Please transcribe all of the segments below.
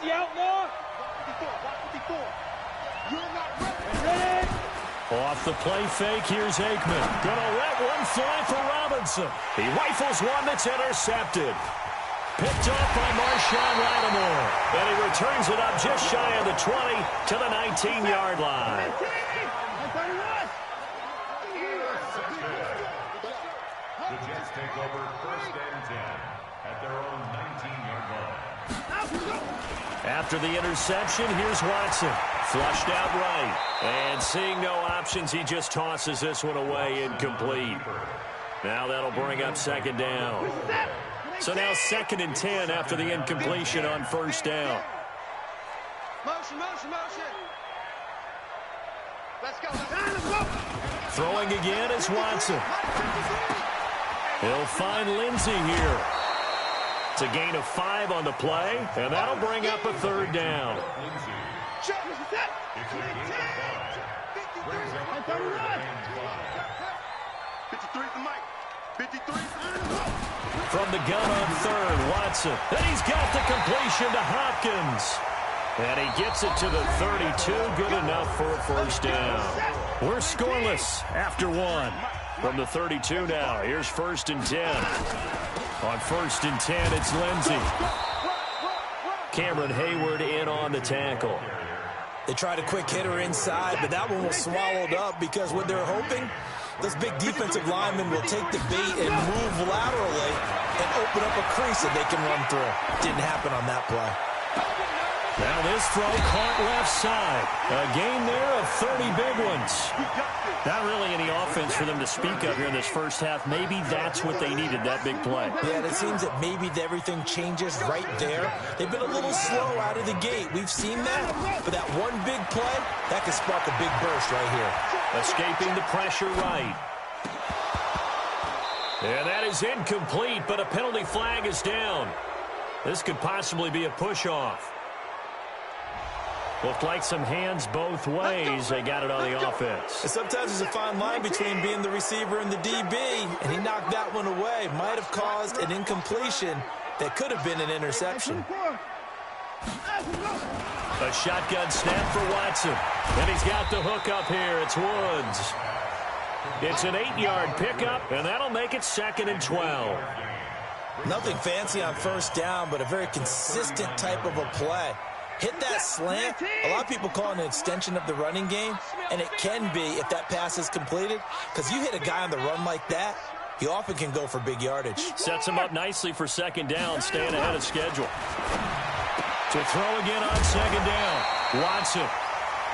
the outlaw. Off the play fake, here's Aikman. Gonna let one fly for Robinson. He rifles one that's intercepted. Picked off by Marshawn Lattimore. And he returns it up just shy of the 20 to the 19-yard line. The Jets take over 1st and 10 at their own 19-yard line. After the interception, here's Watson. Flushed out right. And seeing no options, he just tosses this one away incomplete. Now that'll bring up 2nd down. So now 2nd and 10 after the incompletion on 1st down. Motion. Let's go. Throwing again is Watson. He'll find Lindsey here. It's a gain of 5 on the play, and that'll bring up a 3rd down. From the gun on 3rd, Watson. Then he's got the completion to Hopkins. And he gets it to the 32. Good enough for a 1st down. We're scoreless after 1. From the 32 now, here's 1st and 10. On 1st and 10, it's Lindsey. Cameron Hayward in on the tackle. They tried a quick hitter inside, but that one was swallowed up because what they're hoping, those big defensive linemen will take the bait and move laterally and open up a crease that they can run through. Didn't happen on that play. Now this throw caught left side. A gain there of 30 big ones. Not really any offense for them to speak of here in this first half. Maybe that's what they needed, that big play. Yeah, it seems that maybe everything changes right there. They've been a little slow out of the gate. We've seen that. But that one big play, that could spark a big burst right here. Escaping the pressure right. And that is incomplete, but a penalty flag is down. This could possibly be a push-off. Looked like some hands both ways. They got it on the offense. And sometimes there's a fine line between being the receiver and the DB, and he knocked that one away. Might have caused an incompletion that could have been an interception. A shotgun snap for Watson. And he's got the hook up here. It's Woods. It's an 8-yard pickup, and that'll make it 2nd and 12. Nothing fancy on 1st down, but a very consistent type of a play. Hit that slant. A lot of people call it an extension of the running game, and it can be if that pass is completed, because you hit a guy on the run like that, he often can go for big yardage. Sets him up nicely for 2nd down, staying ahead of schedule. To throw again on 2nd down. Watson.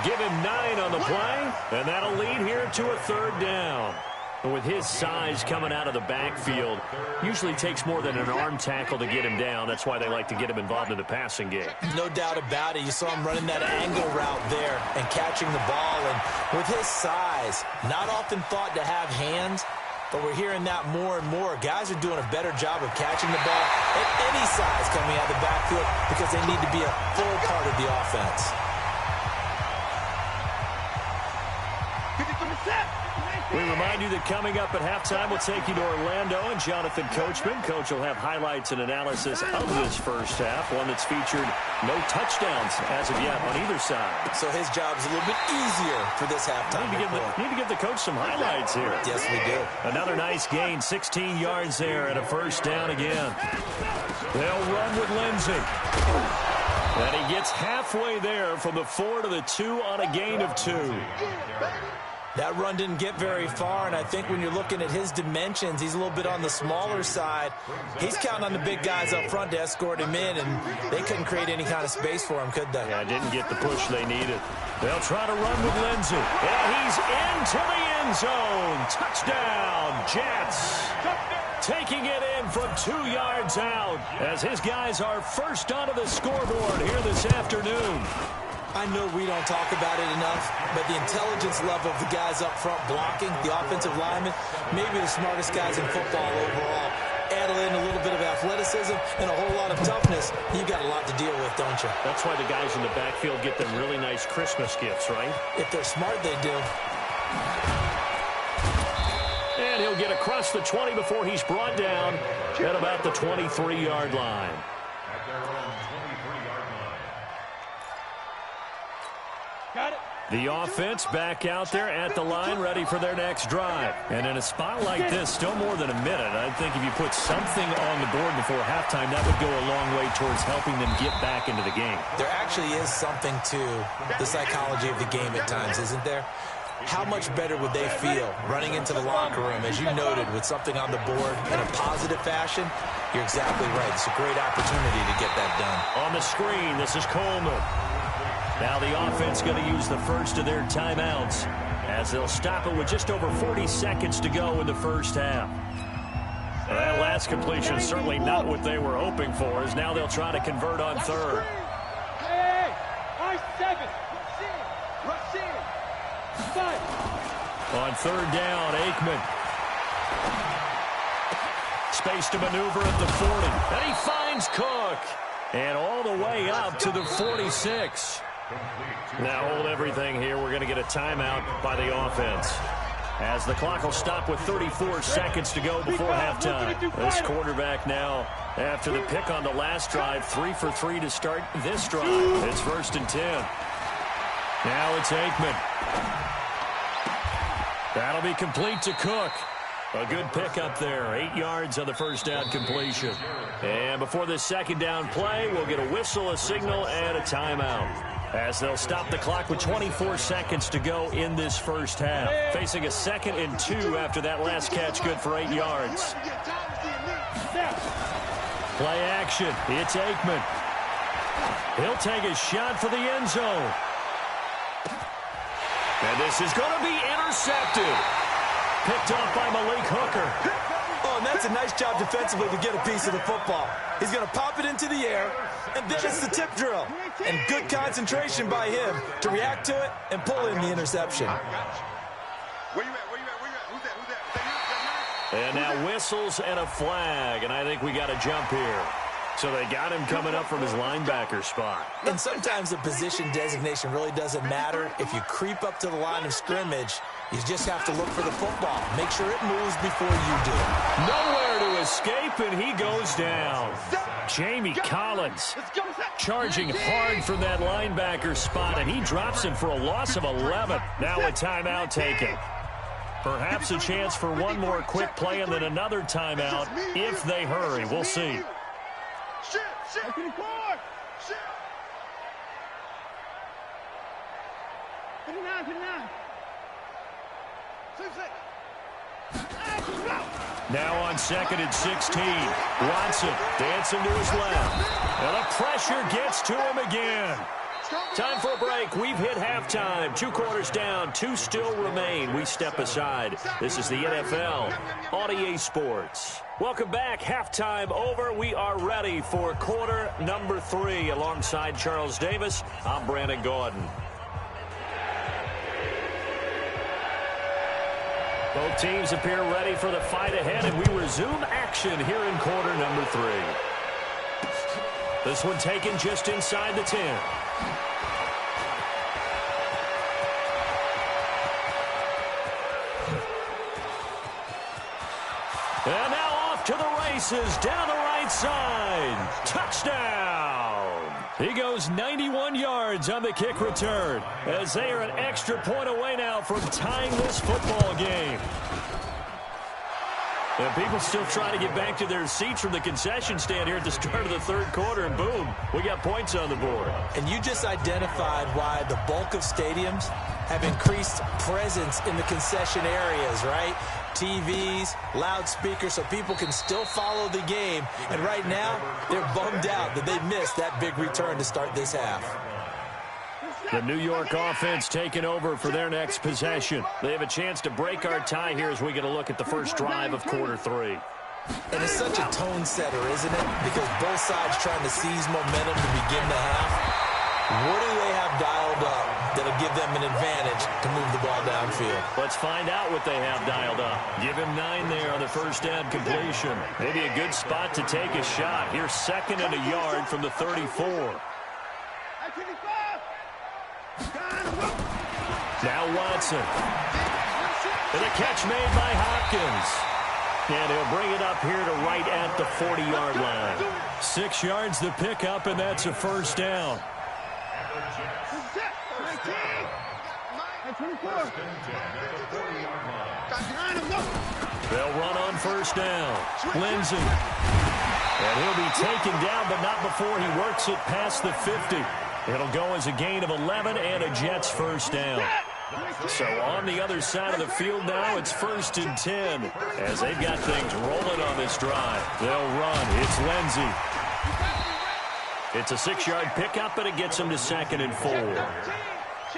Give him 9 on the play, and that'll lead here to a 3rd down. And with his size coming out of the backfield, usually takes more than an arm tackle to get him down. That's why they like to get him involved in the passing game. No doubt about it. You saw him running that angle route there and catching the ball. And with his size, not often thought to have hands, but we're hearing that more and more. Guys are doing a better job of catching the ball at any size coming out of the backfield because they need to be a full part of the offense. We remind you that coming up at halftime, we'll take you to Orlando and Jonathan Coachman. Coach will have highlights and analysis of this first half, one that's featured no touchdowns as of yet on either side. So his job's a little bit easier for this halftime. Need to give the coach some highlights here. Yes, we do. Another nice gain, 16 yards there and a 1st down again. They'll run with Lindsey. And he gets halfway there from the 4 to the 2 on a gain of 2. That run didn't get very far, and I think when you're looking at his dimensions, he's a little bit on the smaller side. He's counting on the big guys up front to escort him in, and they couldn't create any kind of space for him, could they? Yeah, didn't get the push they needed. They'll try to run with Lindsey. And he's into the end zone. Touchdown, Jets. Taking it in from 2 yards out as his guys are first onto the scoreboard here this afternoon. I know we don't talk about it enough, but the intelligence level of the guys up front blocking, the offensive linemen, maybe the smartest guys in football overall. Add in a little bit of athleticism and a whole lot of toughness, you've got a lot to deal with, don't you? That's why the guys in the backfield get them really nice Christmas gifts, right? If they're smart, they do. And he'll get across the 20 before he's brought down at about the 23-yard line. At their own 23-yard line. The offense back out there at the line, ready for their next drive. And in a spot like this, still more than a minute, I think if you put something on the board before halftime, that would go a long way towards helping them get back into the game. There actually is something to the psychology of the game at times, isn't there? How much better would they feel running into the locker room, as you noted, with something on the board in a positive fashion? You're exactly right. It's a great opportunity to get that done. On the screen, this is Coleman. Now the offense going to use the first of their timeouts as they'll stop it with just over 40 seconds to go in the first half. That last completion is certainly not what they were hoping for, as now they'll try to convert on third. Hey, R7. On third down, Aikman. Space to maneuver at the 40. And he finds Cook. And all the way up to the 46. Now hold everything here. We're going to get a timeout by the offense, as the clock will stop with 34 seconds to go before halftime. This quarterback now, after the pick on the last drive, 3 for 3 to start this drive. It's 1st and 10. Now it's Aikman. That'll be complete to Cook. A good pick up there. 8 yards on the first down completion. And before this second down play, we'll get a whistle, a signal, and a timeout, as they'll stop the clock with 24 seconds to go in this first half. Facing a 2nd and 2 after that last catch, good for 8 yards. Play action. It's Aikman. He'll take a shot for the end zone. And this is going to be intercepted. Picked off by Malik Hooker. Oh, and that's a nice job defensively to get a piece of the football. He's going to pop it into the air, and then it's the tip drill. And good concentration by him to react to it and pull in the interception. Where you at? Who's that? And now whistles and a flag, and I think we got a jump here. So they got him coming up from his linebacker spot. And sometimes the position designation really doesn't matter. If you creep up to the line of scrimmage, you just have to look for the football. Make sure it moves before you do. Nowhere to escape, and he goes down. Jamie Collins charging hard from that linebacker spot, and he drops him for a loss of 11. Now a timeout taken. Perhaps a chance for one more quick play and then another timeout if they hurry. We'll see. Shit. Put it down. Now on 2nd and 16. Watson dancing to his left. And the pressure gets to him again. Time for a break. We've hit halftime. 2 quarters down. 2 still remain. We step aside. This is the NFL on EA Sports. Welcome back. Halftime over. We are ready for quarter number 3. Alongside Charles Davis, I'm Brandon Gordon. Both teams appear ready for the fight ahead, and we resume action here in quarter number 3. This one taken just inside the 10. And now off to the races, down the right side. Touchdown! He goes 91 yards on the kick return, as they are an extra point away now from tying this football game. And people still trying to get back to their seats from the concession stand here at the start of the 3rd quarter, and boom, we got points on the board. And you just identified why the bulk of stadiums have increased presence in the concession areas, right? TVs, loudspeakers, so people can still follow the game. And right now, they're bummed out that they missed that big return to start this half. The New York offense taking over for their next possession. They have a chance to break our tie here as we get a look at the first drive of quarter 3. And it's such a tone setter, isn't it? Because both sides trying to seize momentum to begin the half. What do they have dialed up that'll give them an advantage to move the ball downfield? Let's find out what they have dialed up. Give him 9 there on the first down completion. Maybe a good spot to take a shot. Here's 2nd and a yard from the 34. Now Watson. And a catch made by Hopkins. And he'll bring it up here to right at the 40-yard line. 6 yards to pick up, and that's a first down. First and 10 at the 40-yard line. They'll run on first down. Lindsey. And he'll be taken down, but not before he works it past the 50. It'll go as a gain of 11 and a Jets first down. So on the other side of the field now, it's first and 10 as they've got things rolling on this drive. They'll run. It's Lindsey. It's a 6-yard pickup, and it gets him to 2nd and 4.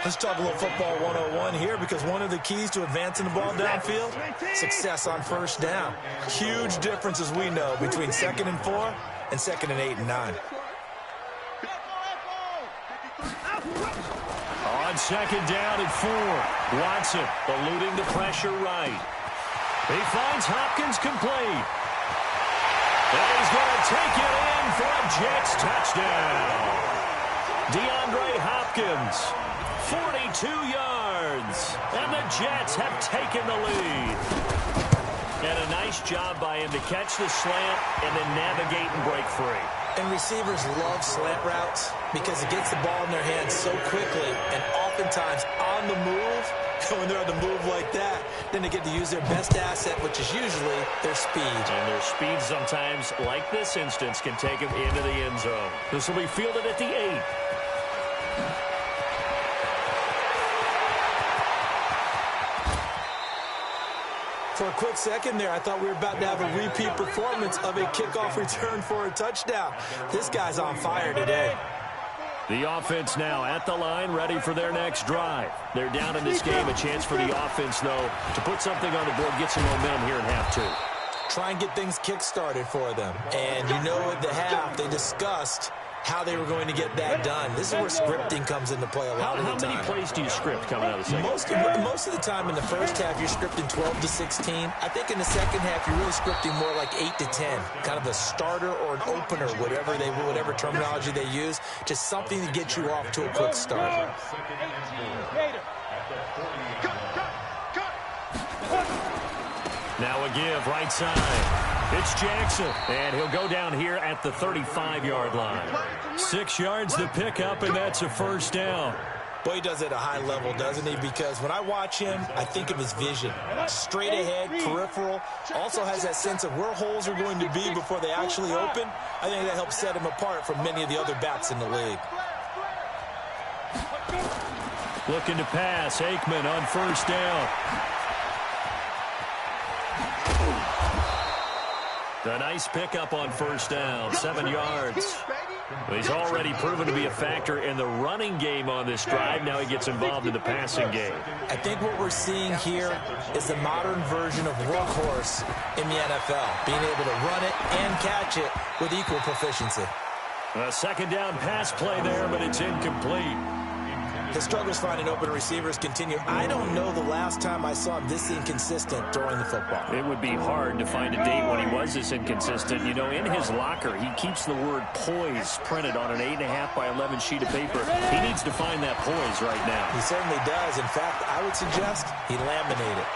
Let's talk a little football 101 here, because one of the keys to advancing the ball downfield, success on first down. Huge difference, as we know, between 2nd and 4 and 2nd and 8 and 9. On 2nd down and 4, Watson eluding the pressure right. He finds Hopkins complete. And he's going to take it in for a Jets touchdown. DeAndre Hopkins, 42 yards, and the Jets have taken the lead. And a nice job by him to catch the slant and then navigate and break free. And receivers love slant routes because it gets the ball in their hands so quickly and oftentimes on the move. When they're on the move like that, then they get to use their best asset, which is usually their speed. And their speed sometimes, like this instance, can take them into the end zone. This will be fielded at the 8. For a quick second there, I thought we were about to have a repeat performance of a kickoff return for a touchdown. This guy's on fire today. The offense now at the line, ready for their next drive. They're down in this game. A chance for the offense, though, to put something on the board, get some momentum here in half 2. Try and get things kick-started for them. And you know at the half, they discussed how they were going to get that done. This is where scripting comes into play a lot of the time. How many plays do you script coming out of the second? Most of the time in the first half, you're scripting 12 to 16. I think in the second half, you're really scripting more like 8 to 10. Kind of a starter or an opener, whatever terminology they use. Just something to get you off to a quick start. Now a give, right side. It's Jackson, and he'll go down here at the 35-yard line. 6 yards the pickup, and that's a first down. Boy, he does it at a high level, doesn't he? Because when I watch him, I think of his vision. Straight ahead, peripheral. Also has that sense of where holes are going to be before they actually open. I think that helps set him apart from many of the other backs in the league. Looking to pass, Aikman on first down. A nice pickup on first down, 7 yards. He's already proven to be a factor in the running game on this drive. Now he gets involved in the passing game. I think what we're seeing here is the modern version of workhorse in the NFL, being able to run it and catch it with equal proficiency. A second down pass play there, but it's incomplete. His struggles finding open receivers continue. I don't know the last time I saw him this inconsistent throwing the football. It would be hard to find a date when he was this inconsistent. You know, in his locker, he keeps the word poise printed on an 8.5 by 11 sheet of paper. He needs to find that poise right now. He certainly does. In fact, I would suggest he laminate it.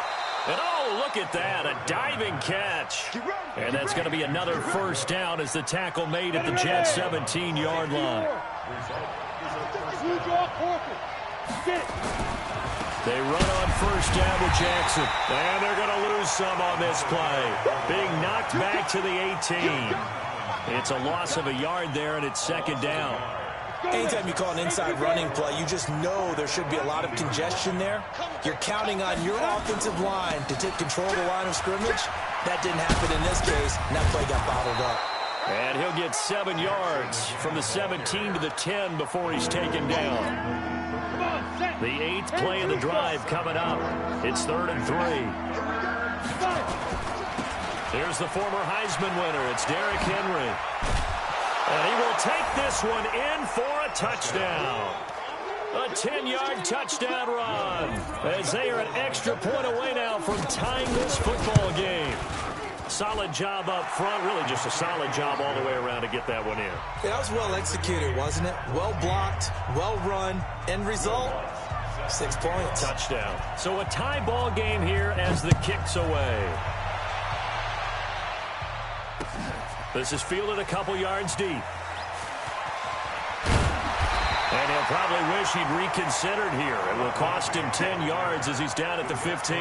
And oh, look at that, a diving catch. And that's going to be another first down as the tackle made at the Jets' 17-yard line. They run on first down with Jackson. And they're going to lose some on this play. Being knocked back to the 18. It's a loss of a yard there, and it's second down. Anytime you call an inside running play, you just know there should be a lot of congestion there. You're counting on your offensive line to take control of the line of scrimmage. That didn't happen in this case, and that play got bottled up. And he'll get 7 yards from the 17 to the 10 before he's taken down. The 8th play of the drive coming up. It's 3rd and 3. Here's the former Heisman winner. It's Derrick Henry. And he will take this one in for a touchdown. A 10-yard touchdown run as they are an extra point away now from tying this football game. Solid job up front, really just a solid job all the way around to get that one in. Yeah, that was well executed, wasn't it? Well blocked, well run, end result, 6 points. Touchdown. So a tie ball game here as the kick's away. This is fielded a couple yards deep. And he'll probably wish he'd reconsidered here. It will cost him 10 yards as he's down at the 15.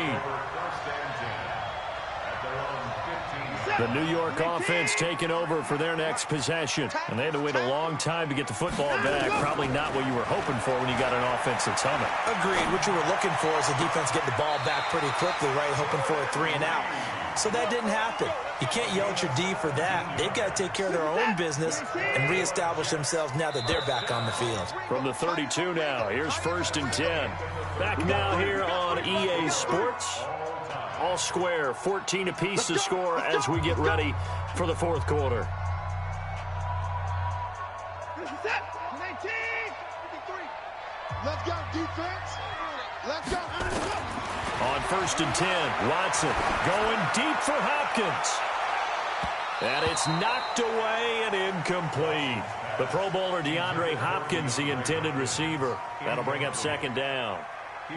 The New York offense taking over for their next possession. And they had to wait a long time to get the football back. Probably not what you were hoping for when you got an offense that's humming. Agreed. What you were looking for is the defense getting the ball back pretty quickly, right? Hoping for a 3 and out. So that didn't happen. You can't yell at your D for that. They've got to take care of their own business and reestablish themselves now that they're back on the field. From the 32 now, here's 1st and 10. Back now here on EA Sports. All square, 14 apiece to score as we get ready for the 4th quarter. Let's go, defense. Let's go. On 1st and 10, Watson going deep for Hopkins. And it's knocked away and incomplete. The Pro Bowler DeAndre Hopkins, the intended receiver. That'll bring up 2nd down.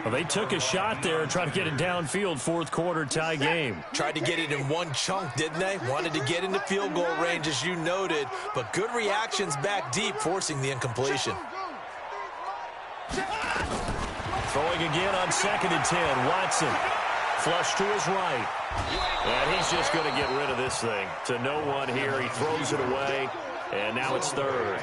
Well, they took a shot there and tried to get it downfield, 4th quarter tie game. Tried to get it in one chunk, didn't they? Wanted to get into field goal range, as you noted, but good reactions back deep, forcing the incompletion. Throwing again on 2nd and 10, Watson. Flush to his right. And he's just going to get rid of this thing. To no one here, he throws it away. And now it's 3rd.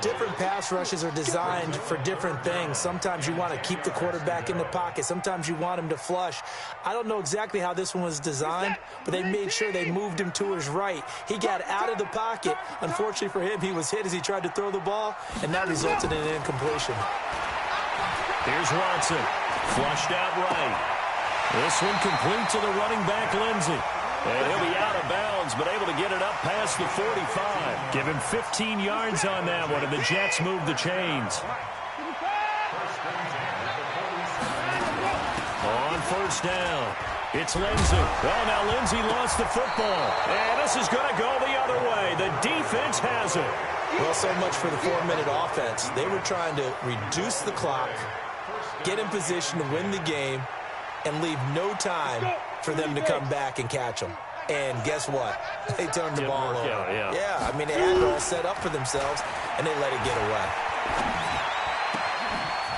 Different pass rushes are designed for different things. Sometimes you want to keep the quarterback in the pocket. Sometimes you want him to flush. I don't know exactly how this one was designed, but they made sure they moved him to his right. He got out of the pocket. Unfortunately for him, he was hit as he tried to throw the ball, and that resulted in an incompletion. Here's Watson. Flushed out right. This one complete to the running back, Lindsey. And he'll be out of bounds, but able to get it up past the 45. Give him 15 yards on that one, and the Jets move the chains. On 1st down, it's Lindsey. Oh, now Lindsey lost the football. And this is going to go the other way. The defense has it. Well, so much for the 4-minute offense. They were trying to reduce the clock, get in position to win the game, and leave no time for them to come back and catch them. And guess what? They turned the ball over. Yeah, I mean, they had it all set up for themselves, and they let it get away.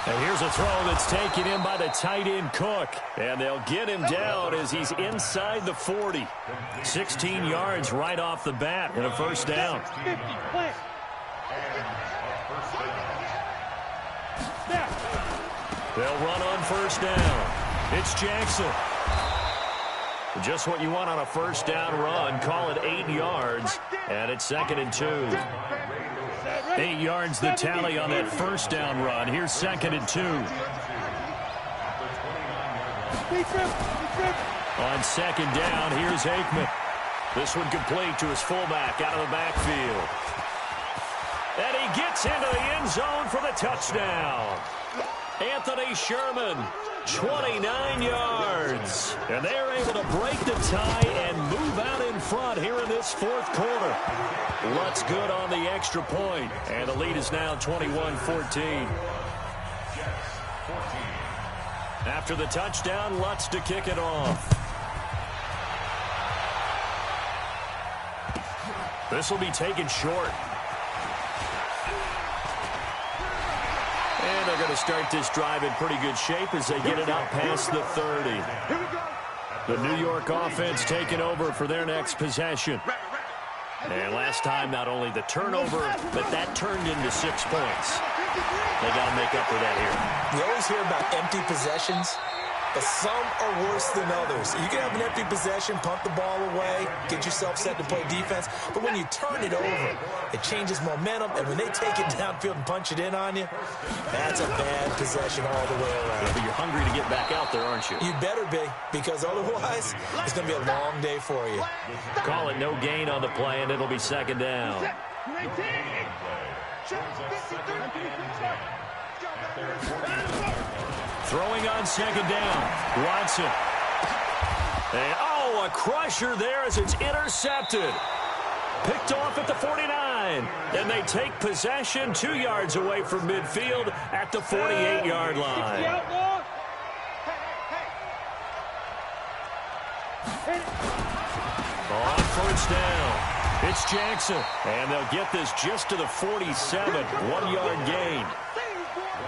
And here's a throw that's taken in by the tight end, Cook. And they'll get him down as he's inside the 40. 16 yards right off the bat and a 1st down. They'll run on 1st down. It's Jackson. Just what you want on a 1st down run. Call it 8 yards. And it's 2nd and 2. 8 yards the tally on that 1st down run. Here's 2nd and 2. On 2nd down, here's Aikman. This one complete to his fullback out of the backfield. And he gets into the end zone for the touchdown. Anthony Sherman, 29 yards. And they're able to break the tie and move out in front here in this 4th quarter. Lutz good on the extra point. And the lead is now 21-14. After the touchdown, Lutz to kick it off. This will be taken short. And they're going to start this drive in pretty good shape as they get it out past the 30. The New York offense taking over for their next possession. And last time, not only the turnover, but that turned into 6 points. They got to make up for that here. You always hear about empty possessions, but some are worse than others. You can have an empty possession, punt the ball away, get yourself set to play defense, but when you turn it over, it changes momentum, and when they take it downfield and punch it in on you, that's a bad possession all the way around. Yeah, but you're hungry to get back out there, aren't you? You better be, because otherwise, it's going to be a long day for you. Call it no gain on the play, and it'll be 2nd down. Throwing on 2nd down, Watson. And, a crusher there as it's intercepted. Picked off at the 49. And they take possession 2 yards away from midfield at the 48-yard line. On 1st down, It's Jackson, and they'll get this just to the 47, 1-yard gain.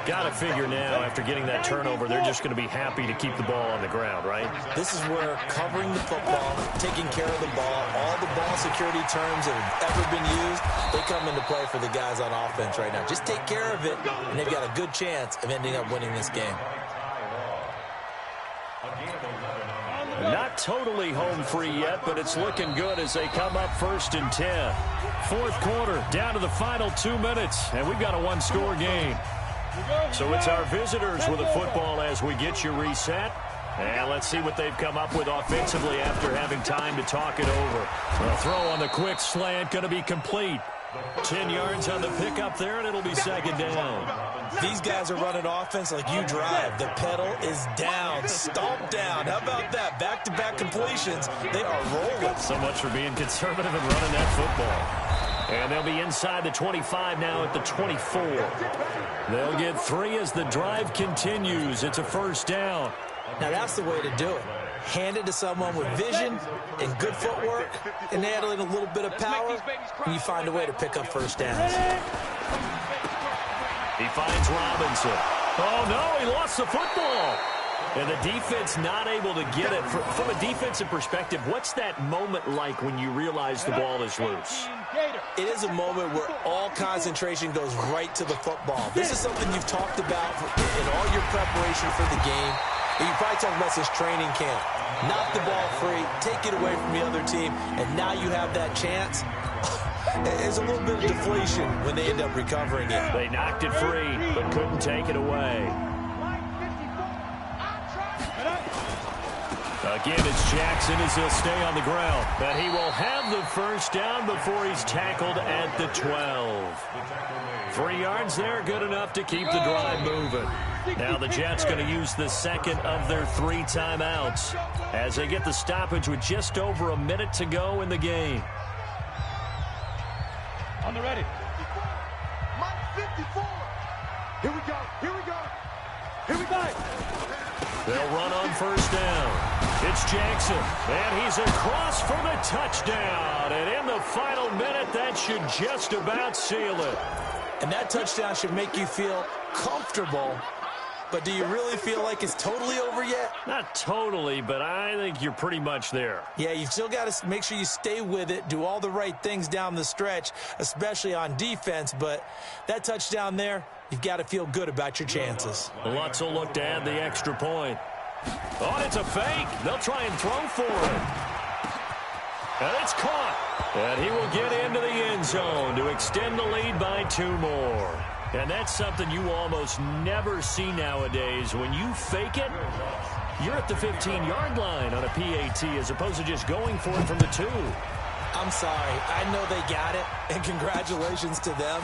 Got to figure now, after getting that turnover, they're just going to be happy to keep the ball on the ground, right? This is where covering the football, taking care of the ball, all the ball security terms that have ever been used, they come into play for the guys on offense right now. Just take care of it, and they've got a good chance of ending up winning this game. Not totally home free yet, but it's looking good as they come up 1st and 10. Fourth quarter, down to the final 2 minutes, and we've got a one-score game. So it's our visitors with the football as we get you reset. And let's see what they've come up with offensively after having time to talk it over. A throw on the quick slant going to be complete. 10 yards on the pickup there, and it'll be second down. These guys are running offense like you drive. The pedal is down, stomped down. How about that? Back-to-back completions. They are rolling. So much for being conservative and running that football. And they'll be inside the 25 now at the 24. They'll get 3 as the drive continues. It's a first down. Now, that's the way to do it. Hand it to someone with vision and good footwork, and add in a little bit of power, and you find a way to pick up first downs. He finds Robinson. Oh, no, he lost the football. And the defense not able to get it. From a defensive perspective, what's that moment like when you realize the ball is loose? It is a moment where all concentration goes right to the football. This is something you've talked about in all your preparation for the game. And you probably talked about this training camp. Knock the ball free, take it away from the other team, and now you have that chance. There's a little bit of deflation when they end up recovering it. They knocked it free, but couldn't take it away. Again, it's Jackson as he'll stay on the ground. But he will have the first down before he's tackled at the 12. 3 yards there, good enough to keep the drive moving. Now the Jets going to use the second of their 3 timeouts as they get the stoppage with just over a minute to go in the game. On the ready. Mike 54. Here we go. Here we go. Here we go. They'll run on first down. It's Jackson, and he's across for the touchdown. And in the final minute, that should just about seal it. And that touchdown should make you feel comfortable. But do you really feel like it's totally over yet? Not totally, but I think you're pretty much there. Yeah, you've still got to make sure you stay with it, do all the right things down the stretch, especially on defense. But that touchdown there, you've got to feel good about your chances. Lutz will look to add the extra point. Oh, it's a fake. They'll try and throw for it. And it's caught. And he will get into the end zone to extend the lead by 2 more. And that's something you almost never see nowadays. When you fake it, you're at the 15-yard line on a PAT as opposed to just going for it from the 2. I'm sorry. I know they got it, and congratulations to them,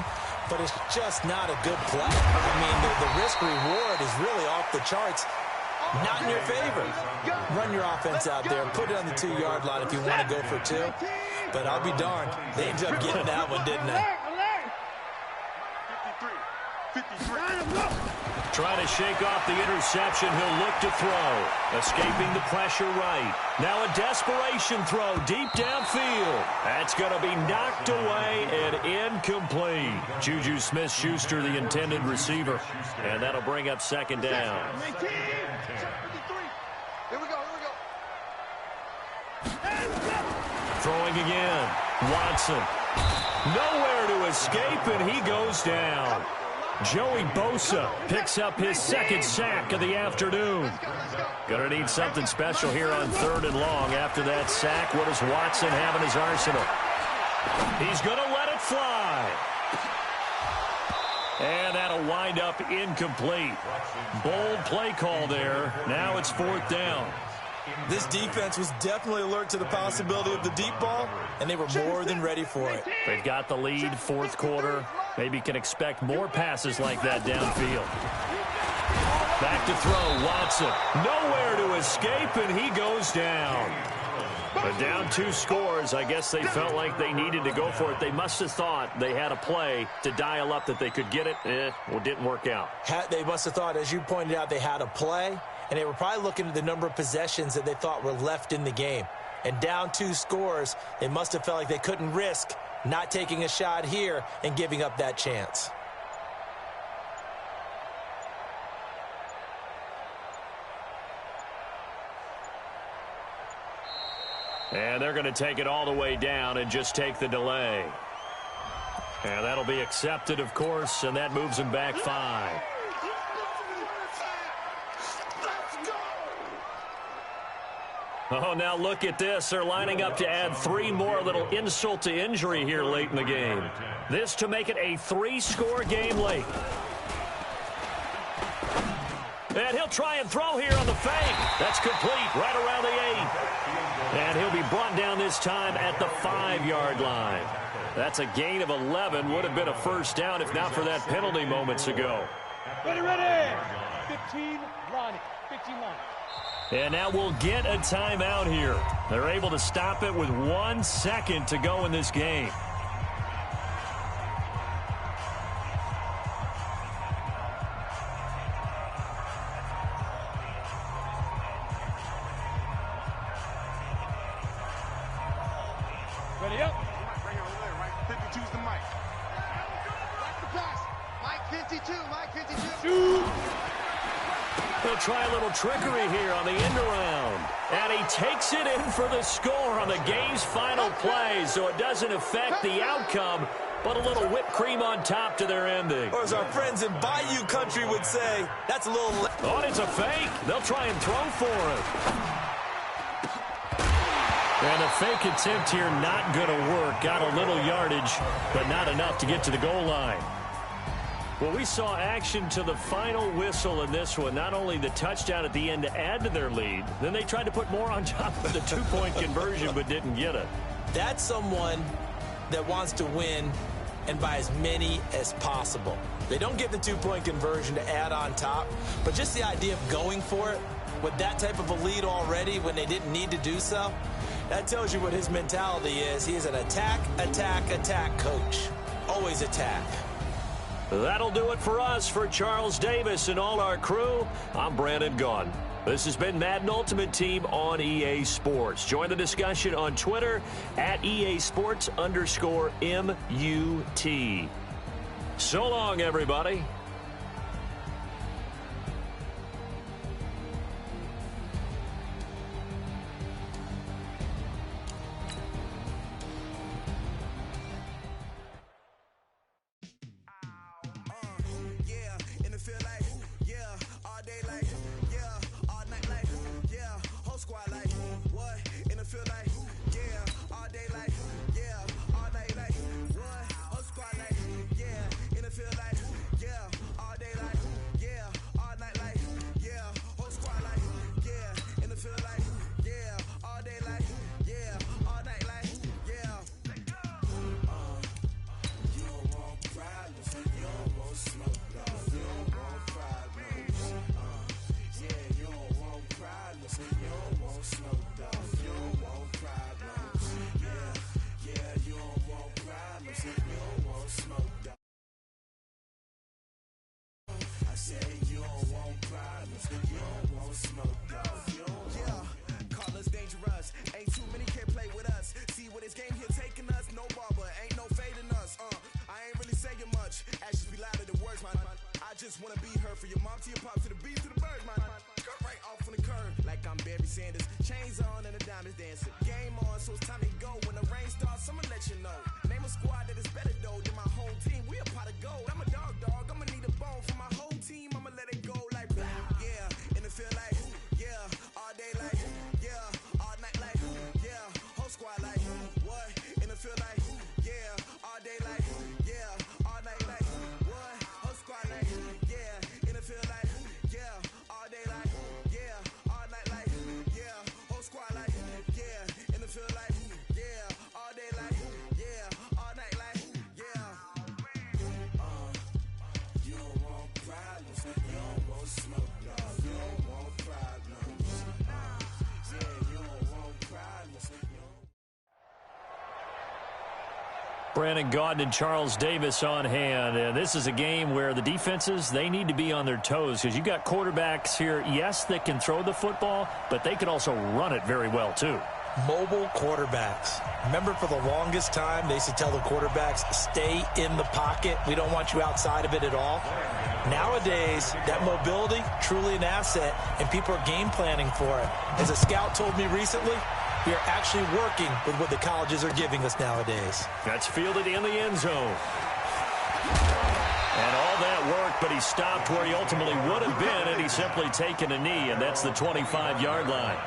but it's just not a good play. I mean, the risk-reward is really off the charts. Not in your favor. Run your offense out there. Put it on the 2-yard line if you want to go for 2. But I'll be darned. They ended up getting that one, didn't they? Trying to shake off the interception. He'll look to throw. Escaping the pressure right. Now a desperation throw deep downfield. That's going to be knocked away and incomplete. Juju Smith-Schuster, the intended receiver. And that'll bring up second down. Throwing again. Watson. Nowhere to escape, and he goes down. Joey Bosa picks up his second sack of the afternoon. Gonna need something special here on 3rd and long. After that sack, what does Watson have in his arsenal? He's gonna let it fly. And that'll wind up incomplete. Bold play call there. Now it's 4th down. This defense was definitely alert to the possibility of the deep ball, and they were more than ready for it. They've got the lead, 4th quarter. Maybe can expect more passes like that downfield. Back to throw, Watson. Nowhere to escape, and he goes down. But down 2 scores, I guess they felt like they needed to go for it. They must have thought they had a play to dial up that they could get it. Well, it didn't work out. They must have thought, as you pointed out, they had a play, and they were probably looking at the number of possessions that they thought were left in the game. And down 2 scores, they must have felt like they couldn't risk not taking a shot here and giving up that chance. And they're going to take it all the way down and just take the delay. And that'll be accepted, of course, and that moves them back 5. Oh, now look at this. They're lining up to add 3 more, little insult to injury here late in the game. This to make it a 3-score game late. And he'll try and throw here on the fake. That's complete right around the 8. And he'll be brought down this time at the 5-yard line. That's a gain of 11. Would have been a first down if not for that penalty moments ago. Ready, ready. 15 line. 15 line. And now we'll get a timeout here. They're able to stop it with 1 second to go in this game. Ready up. Bring it over there, right? 52's the mic. Back the pass. Mike 52, Mike 52. Shoot. They'll try a little trickery here on the end around. And he takes it in for the score on the game's final play, so it doesn't affect the outcome, but a little whipped cream on top to their ending. Or as our friends in Bayou Country would say, that's a little... Oh, and it's a fake. They'll try and throw for it. And the fake attempt here not going to work. Got a little yardage, but not enough to get to the goal line. Well, we saw action to the final whistle in this one. Not only the touchdown at the end to add to their lead, then they tried to put more on top of the 2-point conversion but didn't get it. That's someone that wants to win and by as many as possible. They don't get the 2-point conversion to add on top, but just the idea of going for it with that type of a lead already when they didn't need to do so, that tells you what his mentality is. He is an attack, attack, attack coach. Always attack. That'll do it for us. For Charles Davis and all our crew, I'm Brandon Gaudin. This has been Madden Ultimate Team on EA Sports. Join the discussion on Twitter at EA Sports_MUT. So long, everybody. Brandon Gaudin and Charles Davis on hand. And this is a game where the defenses, they need to be on their toes because you've got quarterbacks here, yes, that can throw the football, but they can also run it very well, too. Mobile quarterbacks. Remember, for the longest time, they used to tell the quarterbacks, stay in the pocket. We don't want you outside of it at all. Nowadays, that mobility, truly an asset, and people are game planning for it. As a scout told me recently, we are actually working with what the colleges are giving us nowadays. That's fielded in the end zone. And all that work, but he stopped where he ultimately would have been, and he's simply taken a knee, and that's the 25-yard line.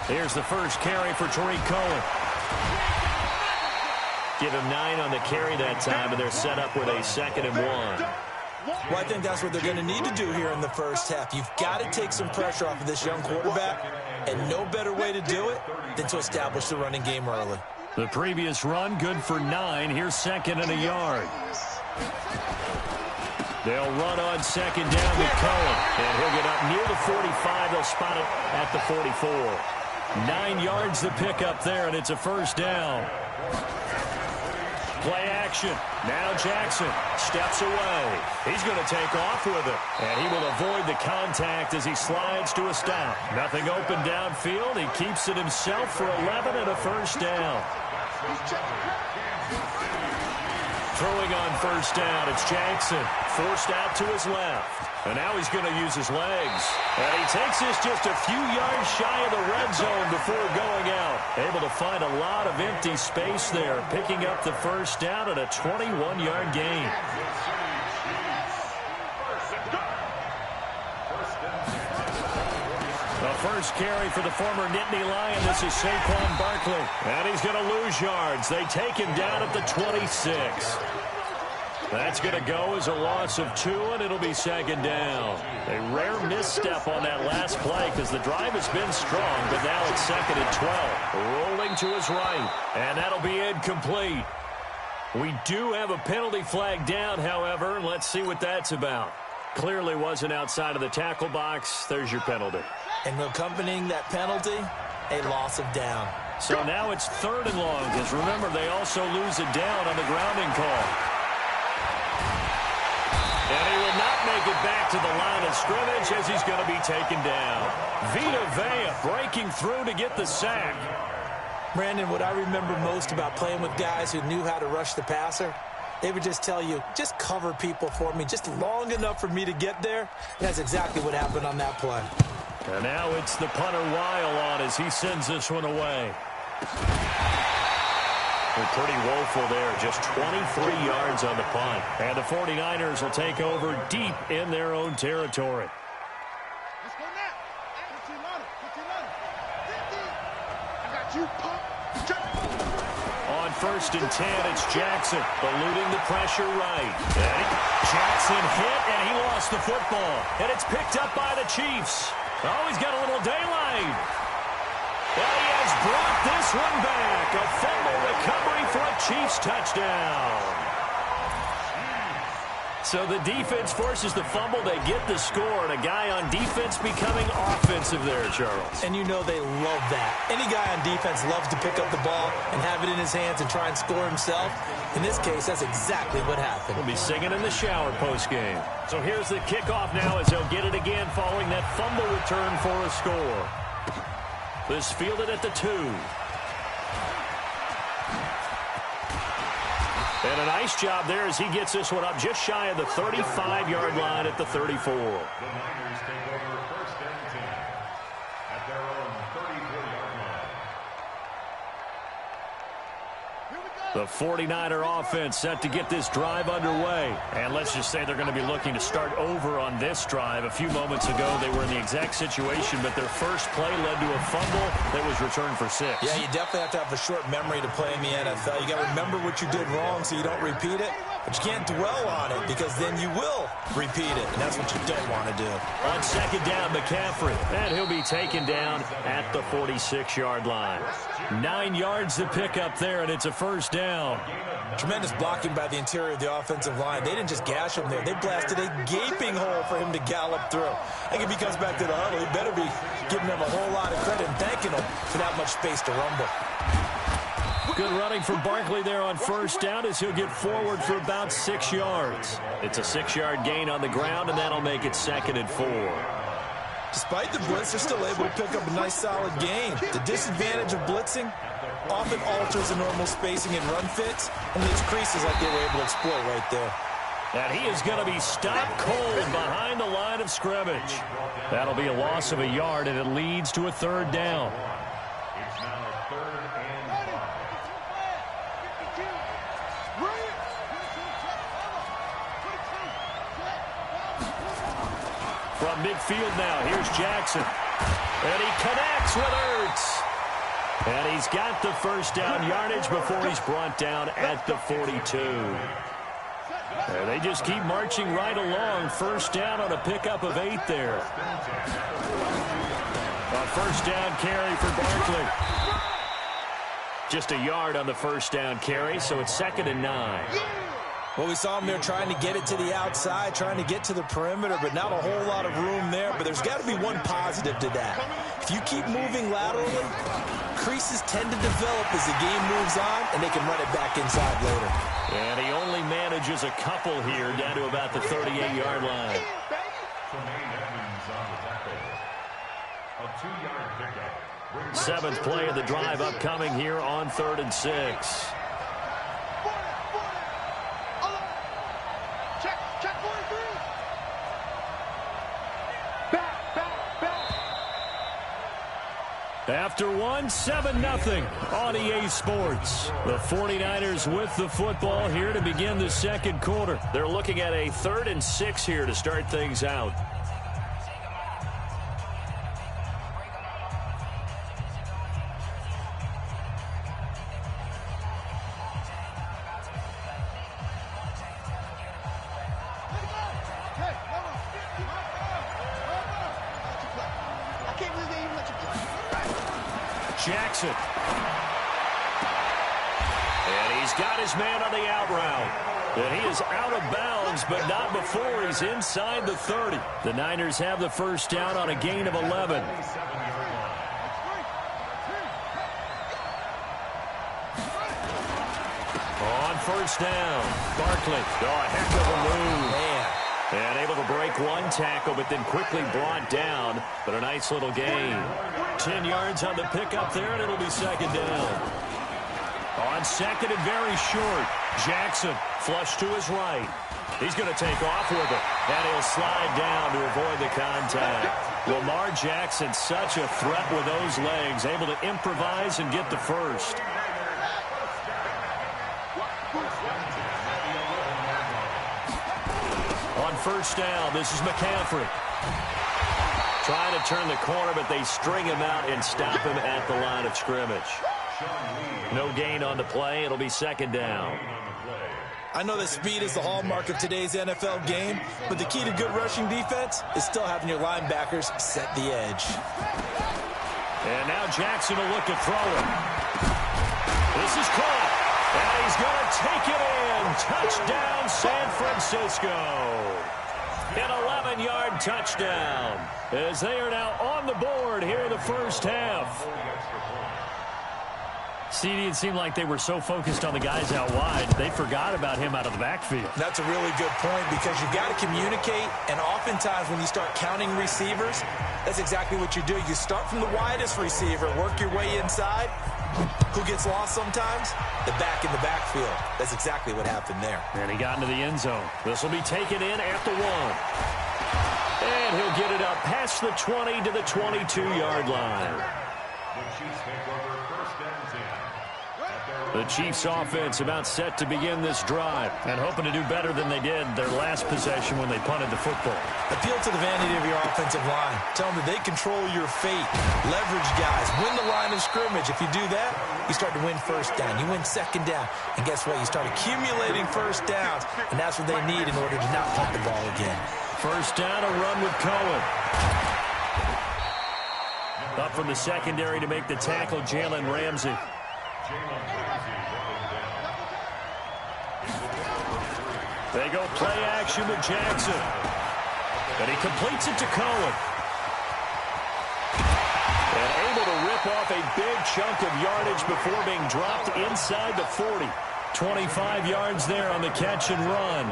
Here's the first carry for Tariq Cohen. Give him 9 on the carry that time, and they're set up with a 2nd and 1. Well, I think that's what they're going to need to do here in the first half. You've got to take some pressure off of this young quarterback, and no better way to do it than to establish the running game early. The previous run, good for 9. Here's 2nd and a yard. They'll run on 2nd down with Cohen, and he'll get up near the 45. They'll spot it at the 44. 9 yards the pickup there, and it's a first down. Play action. Now Jackson steps away. He's going to take off with it, and he will avoid the contact as he slides to a stop. Nothing open downfield. He keeps it himself for 11 and a first down. Throwing on first down, it's Jackson. Forced out to his left. And now he's going to use his legs. And he takes this just a few yards shy of the red zone before going out. Able to find a lot of empty space there, picking up the first down at a 21-yard gain. The first carry for the former Nittany Lion. This is Saquon Barkley. And he's going to lose yards. They take him down at the 26. That's going to go as a loss of 2, and it'll be 2nd down. A rare misstep on that last play because the drive has been strong, but now it's 2nd and 12. Rolling to his right, and that'll be incomplete. We do have a penalty flag down, however, and let's see what that's about. Clearly wasn't outside of the tackle box. There's your penalty. And accompanying that penalty, a loss of down. So now it's 3rd and long, because remember, they also lose it down on the grounding call. And he will not make it back to the line of scrimmage as he's going to be taken down. Vita Vea breaking through to get the sack. Brandon, what I remember most about playing with guys who knew how to rush the passer, they would just tell you, just cover people for me, just long enough for me to get there. And that's exactly what happened on that play. And now it's the punter Weil on as he sends this one away. They're pretty woeful there, just 23 yards on the punt. And the 49ers will take over deep in their own territory. Let's go now. 15 on it. 15 on it. 50. I got you, pump. On 1st and 10, it's Jackson, eluding the pressure right. And Jackson hit, and he lost the football. And it's picked up by the Chiefs. Oh, he's got a little daylight. And he has brought this one back. A fumble recovery for a Chiefs touchdown. So the defense forces the fumble. They get the score, and a guy on defense becoming offensive there, Charles. And you know they love that. Any guy on defense loves to pick up the ball and have it in his hands and try and score himself. In this case, that's exactly what happened. We'll be singing in the shower postgame. So here's the kickoff now as they'll get it again following that fumble return for a score. This fielded at the 2. And a nice job there as he gets this one up just shy of the 35-yard line at the 34. The Niners take over 1st and 10 at their own 34-yard line. The 49er offense set to get this drive underway. And let's just say they're going to be looking to start over on this drive. A few moments ago, they were in the exact situation, but their first play led to a fumble that was returned for 6. Yeah, you definitely have to have a short memory to play in the NFL. You got to remember what you did wrong so you don't repeat it. But you can't dwell on it because then you will repeat it, and that's what you don't want to do. On second down, McCaffrey, and he'll be taken down at the 46-yard line. 9 yards to pick up there, and it's a first down. Tremendous blocking by the interior of the offensive line. They didn't just gash him there. They blasted a gaping hole for him to gallop through. I think if he comes back to the huddle, he better be giving them a whole lot of credit and thanking them for that much space to rumble. Good running from Barkley there on first down as he'll get forward for about 6 yards. It's a 6-yard gain on the ground, and that'll make it 2nd and 4. Despite the blitz, they're still able to pick up a nice solid gain. The disadvantage of blitzing often alters the normal spacing and run fits, and leaves creases like they were able to exploit right there. And he is going to be stopped cold behind the line of scrimmage. That'll be a loss of a yard, and it leads to a 3rd down. It's now 3rd and 5. From midfield now, here's Jackson. And he connects with Ertz. And he's got the first down yardage before he's brought down at the 42. And they just keep marching right along. First down on a pickup of 8 there. A first down carry for Barkley. Just a yard on the first down carry, so it's 2nd and 9. Well, we saw him there trying to get it to the outside, trying to get to the perimeter, but not a whole lot of room there. But there's got to be one positive to that. If you keep moving laterally, creases tend to develop as the game moves on, and they can run it back inside later. And he only manages a couple here, down to about the 38-yard line. Tremaine Edmonds on the tackle. A 2-yard pickup. 7th play of the drive upcoming here on 3rd and 6. After one, 7-0 on EA Sports. The 49ers with the football here to begin the 2nd quarter. They're looking at a 3rd and 6 here to start things out. Jackson. And he's got his man on the out route. And he is out of bounds, but not before he's inside the 30. The Niners have the first down on a gain of 11. On first down, Barkley. Oh, a heck of a move. Man. And able to break one tackle, but then quickly brought down. But a nice little gain. 10 yards on the pickup there, and it'll be 2nd down. On 2nd and very short, Jackson flush to his right. He's going to take off with it, and he'll slide down to avoid the contact. Lamar Jackson, such a threat with those legs, able to improvise and get the first. On first down, this is McCaffrey. Trying to turn the corner, but they string him out and stop him at the line of scrimmage. No gain on the play. It'll be 2nd down. I know that speed is the hallmark of today's NFL game, but the key to good rushing defense is still having your linebackers set the edge. And now Jackson will look to throw it. This is caught. And he's going to take it in. Touchdown, San Francisco. An 11-yard touchdown as they are now on the board here in the first half. CD, it seemed like they were so focused on the guys out wide, they forgot about him out of the backfield. That's a really good point because you've got to communicate, and oftentimes when you start counting receivers, that's exactly what you do. You start from the widest receiver, work your way inside. Who gets lost sometimes? The back in the backfield. That's exactly what happened there. And he got into the end zone. This will be taken in at the 1. And he'll get it up past the 20 to the 22-yard line. The Chiefs take over 1st and 10. The Chiefs offense about set to begin this drive and hoping to do better than they did their last possession when they punted the football. Appeal to the vanity of your offensive line. Tell them that they control your fate. Leverage guys. Win the line of scrimmage. If you do that, you start to win first down. You win second down. And guess what? You start accumulating first downs. And that's what they need in order to not punt the ball again. First down, a run with Cohen. Up from the secondary to make the tackle, Jalen Ramsey. They go play action with Jackson. And he completes it to Cohen. And able to rip off a big chunk of yardage before being dropped inside the 40. 25 yards there on the catch and run.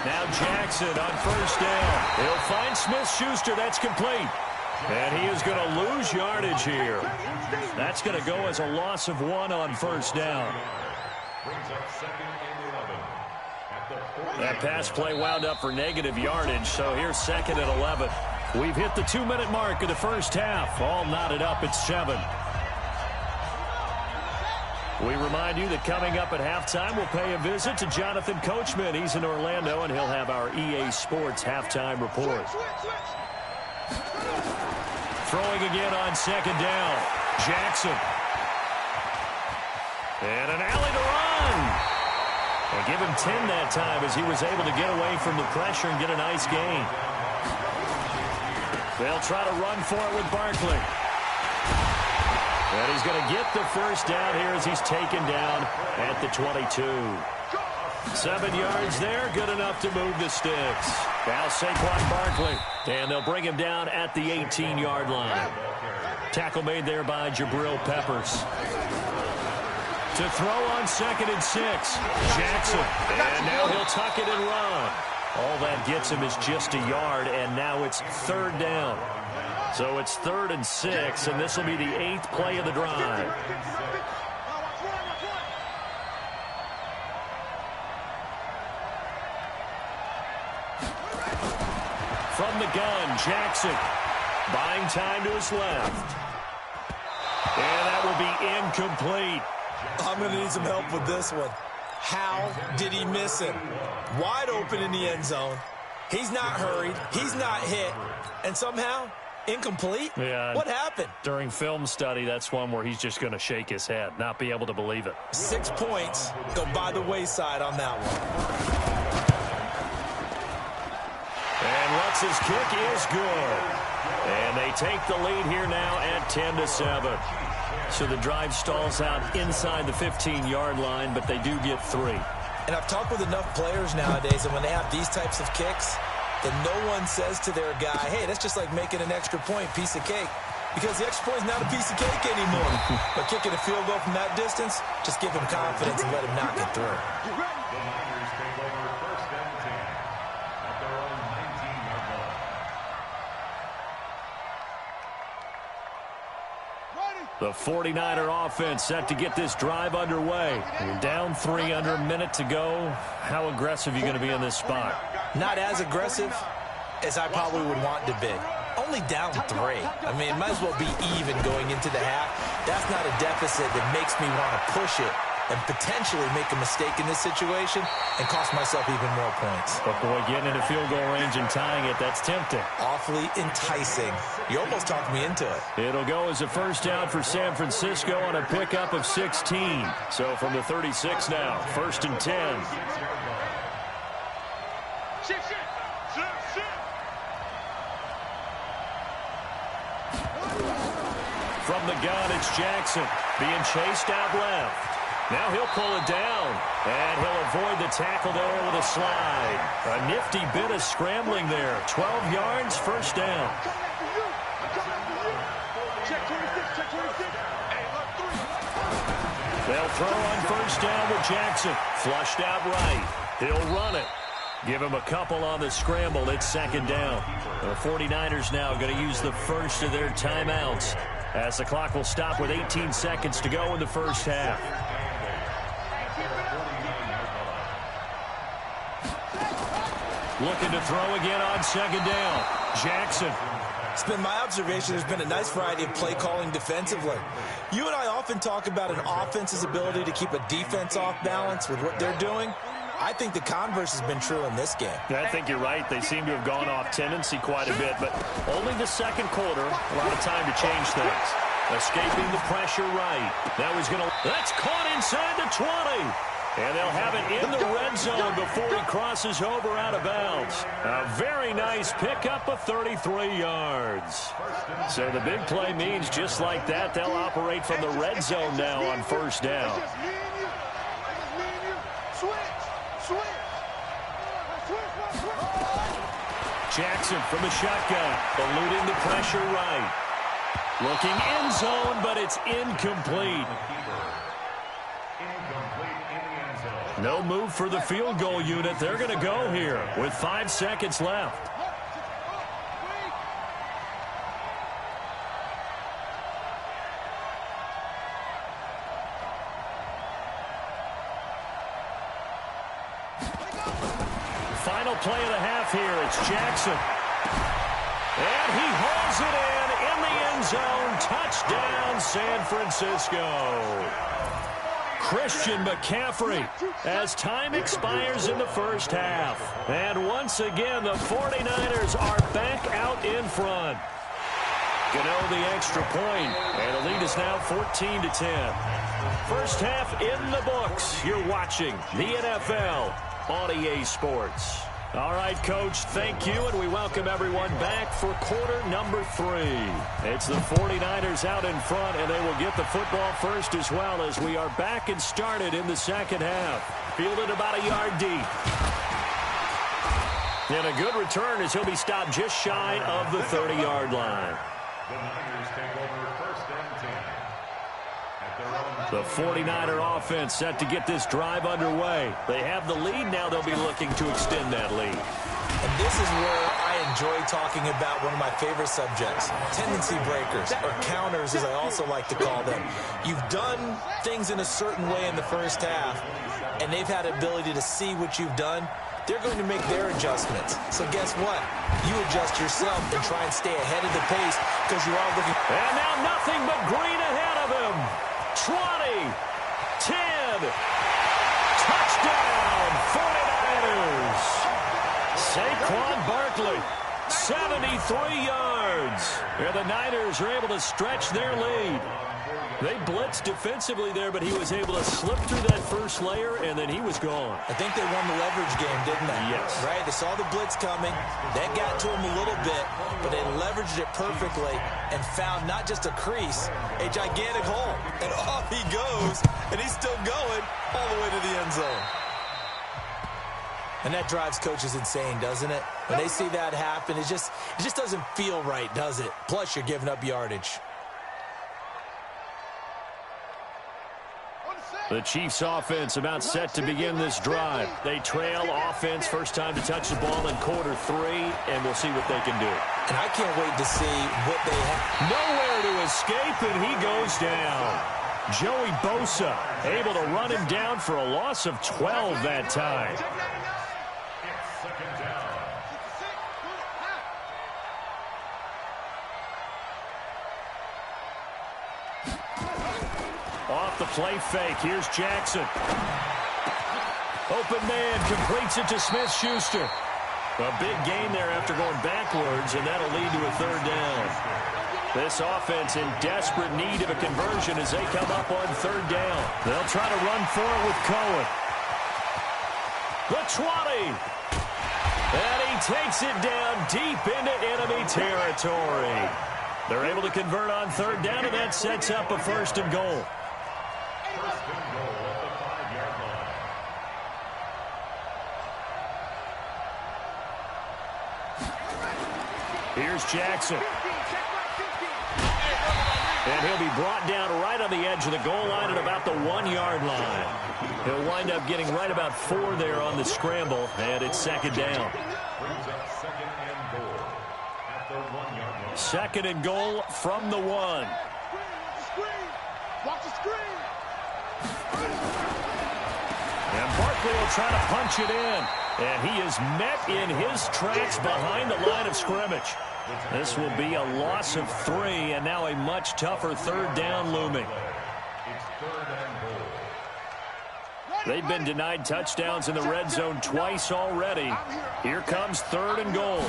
Now Jackson on first down. He'll find Smith-Schuster. That's complete. And he is going to lose yardage here. That's going to go as a loss of 1 on first down. That pass play wound up for negative yardage, so here's second and 11. We've hit the 2-minute mark of the first half. All knotted up at 7. We remind you that coming up at halftime, we'll pay a visit to Jonathan Coachman. He's in Orlando, and he'll have our EA Sports halftime report. Throwing again on second down. Jackson. And an alley to run. And give him 10 that time as he was able to get away from the pressure and get a nice gain. They'll try to run for it with Barkley. And he's going to get the first down here as he's taken down at the 22. 7 yards there, good enough to move the sticks. Now Saquon Barkley, and they'll bring him down at the 18-yard line. Tackle made there by Jabril Peppers. To throw on second and 6, Jackson, and now he'll tuck it and run. All that gets him is just a yard, and now it's third down. So it's 3rd and 6, and this will be the 8th play of the drive. From the gun, Jackson, buying time to his left. And that will be incomplete. I'm going to need some help with this one. How did he miss him? Wide open in the end zone. He's not hurried. He's not hit. And somehow, incomplete? Yeah. What happened? During film study, that's one where he's just going to shake his head, not be able to believe it. 6 points go by the wayside on that one. And Lutz's kick is good. And they take the lead here now at 10-7. So the drive stalls out inside the 15-yard line, but they do get 3. And I've talked with enough players nowadays, and when they have these types of kicks, then no one says to their guy, hey, that's just like making an extra point, piece of cake. Because the extra point is not a piece of cake anymore. But kicking a field goal from that distance, just give him confidence and let him knock it through. The 49er offense set to get this drive underway. You're down 3, under a minute to go. How aggressive are you going to be in this spot? Not as aggressive as I probably would want to be. Only down 3. I mean, it might as well be even going into the half. That's not a deficit that makes me want to push it and potentially make a mistake in this situation and cost myself even more points. But boy, getting into field goal range and tying it, that's tempting. Awfully enticing. You almost talked me into it. It'll go as a first down for San Francisco on a pickup of 16. So from the 36 now, 1st and 10. From the gun, it's Jackson being chased out left. Now he'll pull it down, and he'll avoid the tackle there with a slide. A nifty bit of scrambling there. 12 yards, first down. They'll throw on first down with Jackson. Flushed out right. He'll run it. Give him a couple on the scramble. It's second down. The 49ers now going to use the first of their timeouts as the clock will stop with 18 seconds to go in the first half. Looking to throw again on second down. Jackson. It's been my observation there's been a nice variety of play calling defensively. You and I often talk about an offense's ability to keep a defense off balance with what they're doing. I think the converse has been true in this game. I think you're right. They seem to have gone off tendency quite a bit, but only the second quarter, a lot of time to change things. Escaping the pressure right. That's caught inside the 20. And they'll have it in the red zone before he crosses over out of bounds. A very nice pickup of 33 yards. So the big play means just like that, they'll operate from the red zone now on first down. Jackson from the shotgun, eluding the pressure right. Looking end zone, but it's incomplete. No move for the field goal unit. They're going to go here with 5 seconds left. Final play of the half here. It's Jackson. And he hauls it in the end zone. Touchdown, San Francisco. Christian McCaffrey as time expires in the first half. And once again, the 49ers are back out in front. Gano the extra point, and the lead is now 14-10. First half in the books. You're watching the NFL on EA Sports. All right, Coach, thank you, and we welcome everyone back for quarter number 3. It's the 49ers out in front, and they will get the football first as well as we are back and started in the second half. Fielded about a yard deep. And a good return as he'll be stopped just shy of the 30-yard line. The Niners take over first and 10. The 49er offense set to get this drive underway. They have the lead. Now they'll be looking to extend that lead. And this is where I enjoy talking about one of my favorite subjects, tendency breakers, or counters as I also like to call them. You've done things in a certain way in the first half, and they've had the ability to see what you've done. They're going to make their adjustments. So guess what? You adjust yourself and try and stay ahead of the pace because you are looking. And now nothing but green ahead of him. 20, 10, touchdown, 49ers. Saquon Barkley, 73 yards. And the Niners are able to stretch their lead. They blitzed defensively there, but he was able to slip through that first layer, and then he was gone. I think they won the leverage game, didn't they? Yes. Right? They saw the blitz coming. That got to him a little bit, but they leveraged it perfectly and found not just a crease, a gigantic hole. And off he goes, and he's still going all the way to the end zone. And that drives coaches insane, doesn't it? When they see that happen, it just doesn't feel right, does it? Plus, you're giving up yardage. The Chiefs offense about set to begin this drive. They trail offense, first time to touch the ball in quarter 3, and we'll see what they can do. And I can't wait to see what they have. Nowhere to escape, and he goes down. Joey Bosa able to run him down for a loss of 12 that time. It's second down. Off the play fake. Here's Jackson. Open man completes it to Smith-Schuster. A big gain there after going backwards, and that'll lead to a third down. This offense in desperate need of a conversion as they come up on third down. They'll try to run for it with Cohen. The 20. And he takes it down deep into enemy territory. They're able to convert on third down, and that sets up a first and goal. First and goal at the 5-yard line. Here's Jackson. And he'll be brought down right on the edge of the goal line at about the 1-yard line. He'll wind up getting right about 4 there on the scramble, and it's second down. Brings up second and goal at the 1-yard line. Second and goal from the 1. Watch the screen. And Barkley will try to punch it in. And he is met in his tracks behind the line of scrimmage. This will be a loss of 3, and now a much tougher third down looming. It's 3rd and goal. They've been denied touchdowns in the red zone twice already. Here comes 3rd and goal.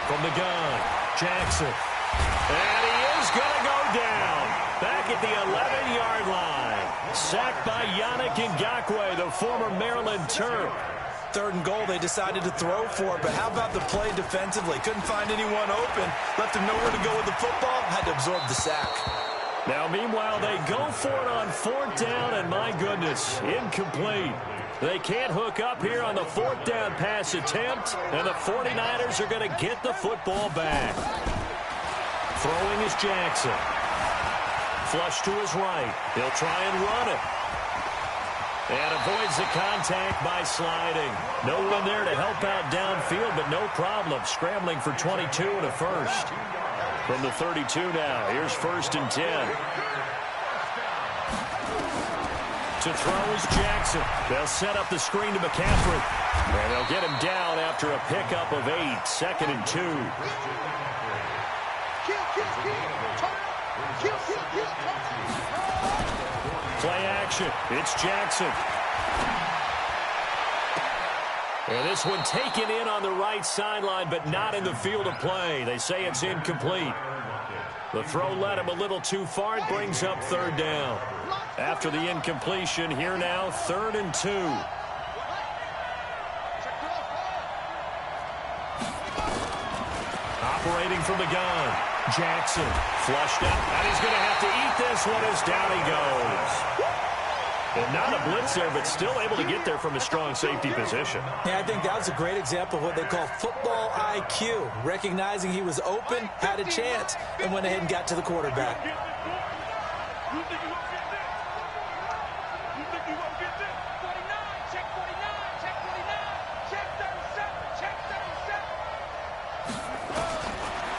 From the gun, Jackson. And he is going to go down. Back at the 11-yard line. Sacked by Yannick Ngakoue, the former Maryland Terp. 3rd and goal, they decided to throw for it, but how about the play defensively? Couldn't find anyone open. Left him nowhere to go with the football. Had to absorb the sack. Now, meanwhile, they go for it on 4th down, and my goodness, incomplete. They can't hook up here on the 4th down pass attempt, and the 49ers are going to get the football back. Throwing is Jackson. Flush to his right. He'll try and run it. And avoids the contact by sliding. No one there to help out downfield, but no problem. Scrambling for 22 and a first. From the 32 now, here's 1st and 10. To throw is Jackson. They'll set up the screen to McCaffrey. And they'll get him down after a pickup of 8. 2nd and 2. Play action. It's Jackson. And this one taken in on the right sideline, but not in the field of play. They say it's incomplete. The throw led him a little too far. It brings up 3rd down. After the incompletion, here now, 3rd and 2. Operating from the gun. Jackson flushed out. And he's going to have to eat this one as down he goes. And not a blitz there, but still able to get there from a strong safety position. Yeah, I think that was a great example of what they call football IQ. Recognizing he was open, had a chance, and went ahead and got to the quarterback.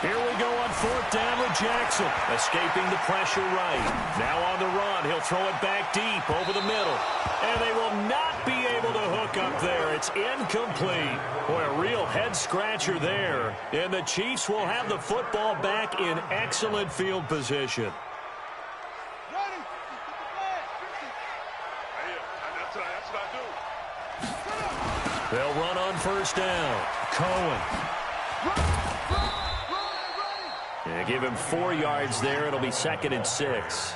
Here we go on 4th down with Jackson. Escaping the pressure right. Now on the run. He'll throw it back deep over the middle. And they will not be able to hook up there. It's incomplete. Boy, a real head-scratcher there. And the Chiefs will have the football back in excellent field position. They'll run on 1st down. Cohen. Yeah, give him 4 yards there. It'll be 2nd and 6.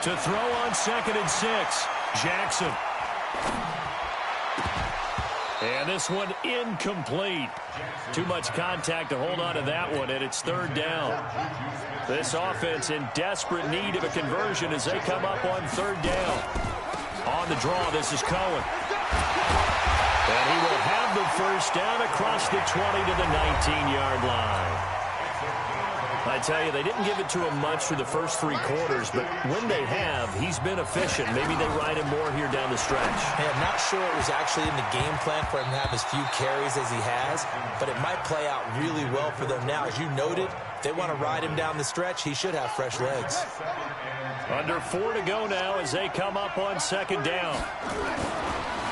To throw on 2nd and 6. Jackson. And this one incomplete. Too much contact to hold on to that one, and it's 3rd down. This offense in desperate need of a conversion as they come up on 3rd down. On the draw, this is Cohen. And he will have the 1st down across the 20 to the 19-yard line. I tell you, they didn't give it to him much through the first 3 quarters, but when they have, he's been efficient. Maybe they ride him more here down the stretch. Hey, I'm not sure it was actually in the game plan for him to have as few carries as he has, but it might play out really well for them now. As you noted, if they want to ride him down the stretch, he should have fresh legs. Under 4 to go now as they come up on 2nd down.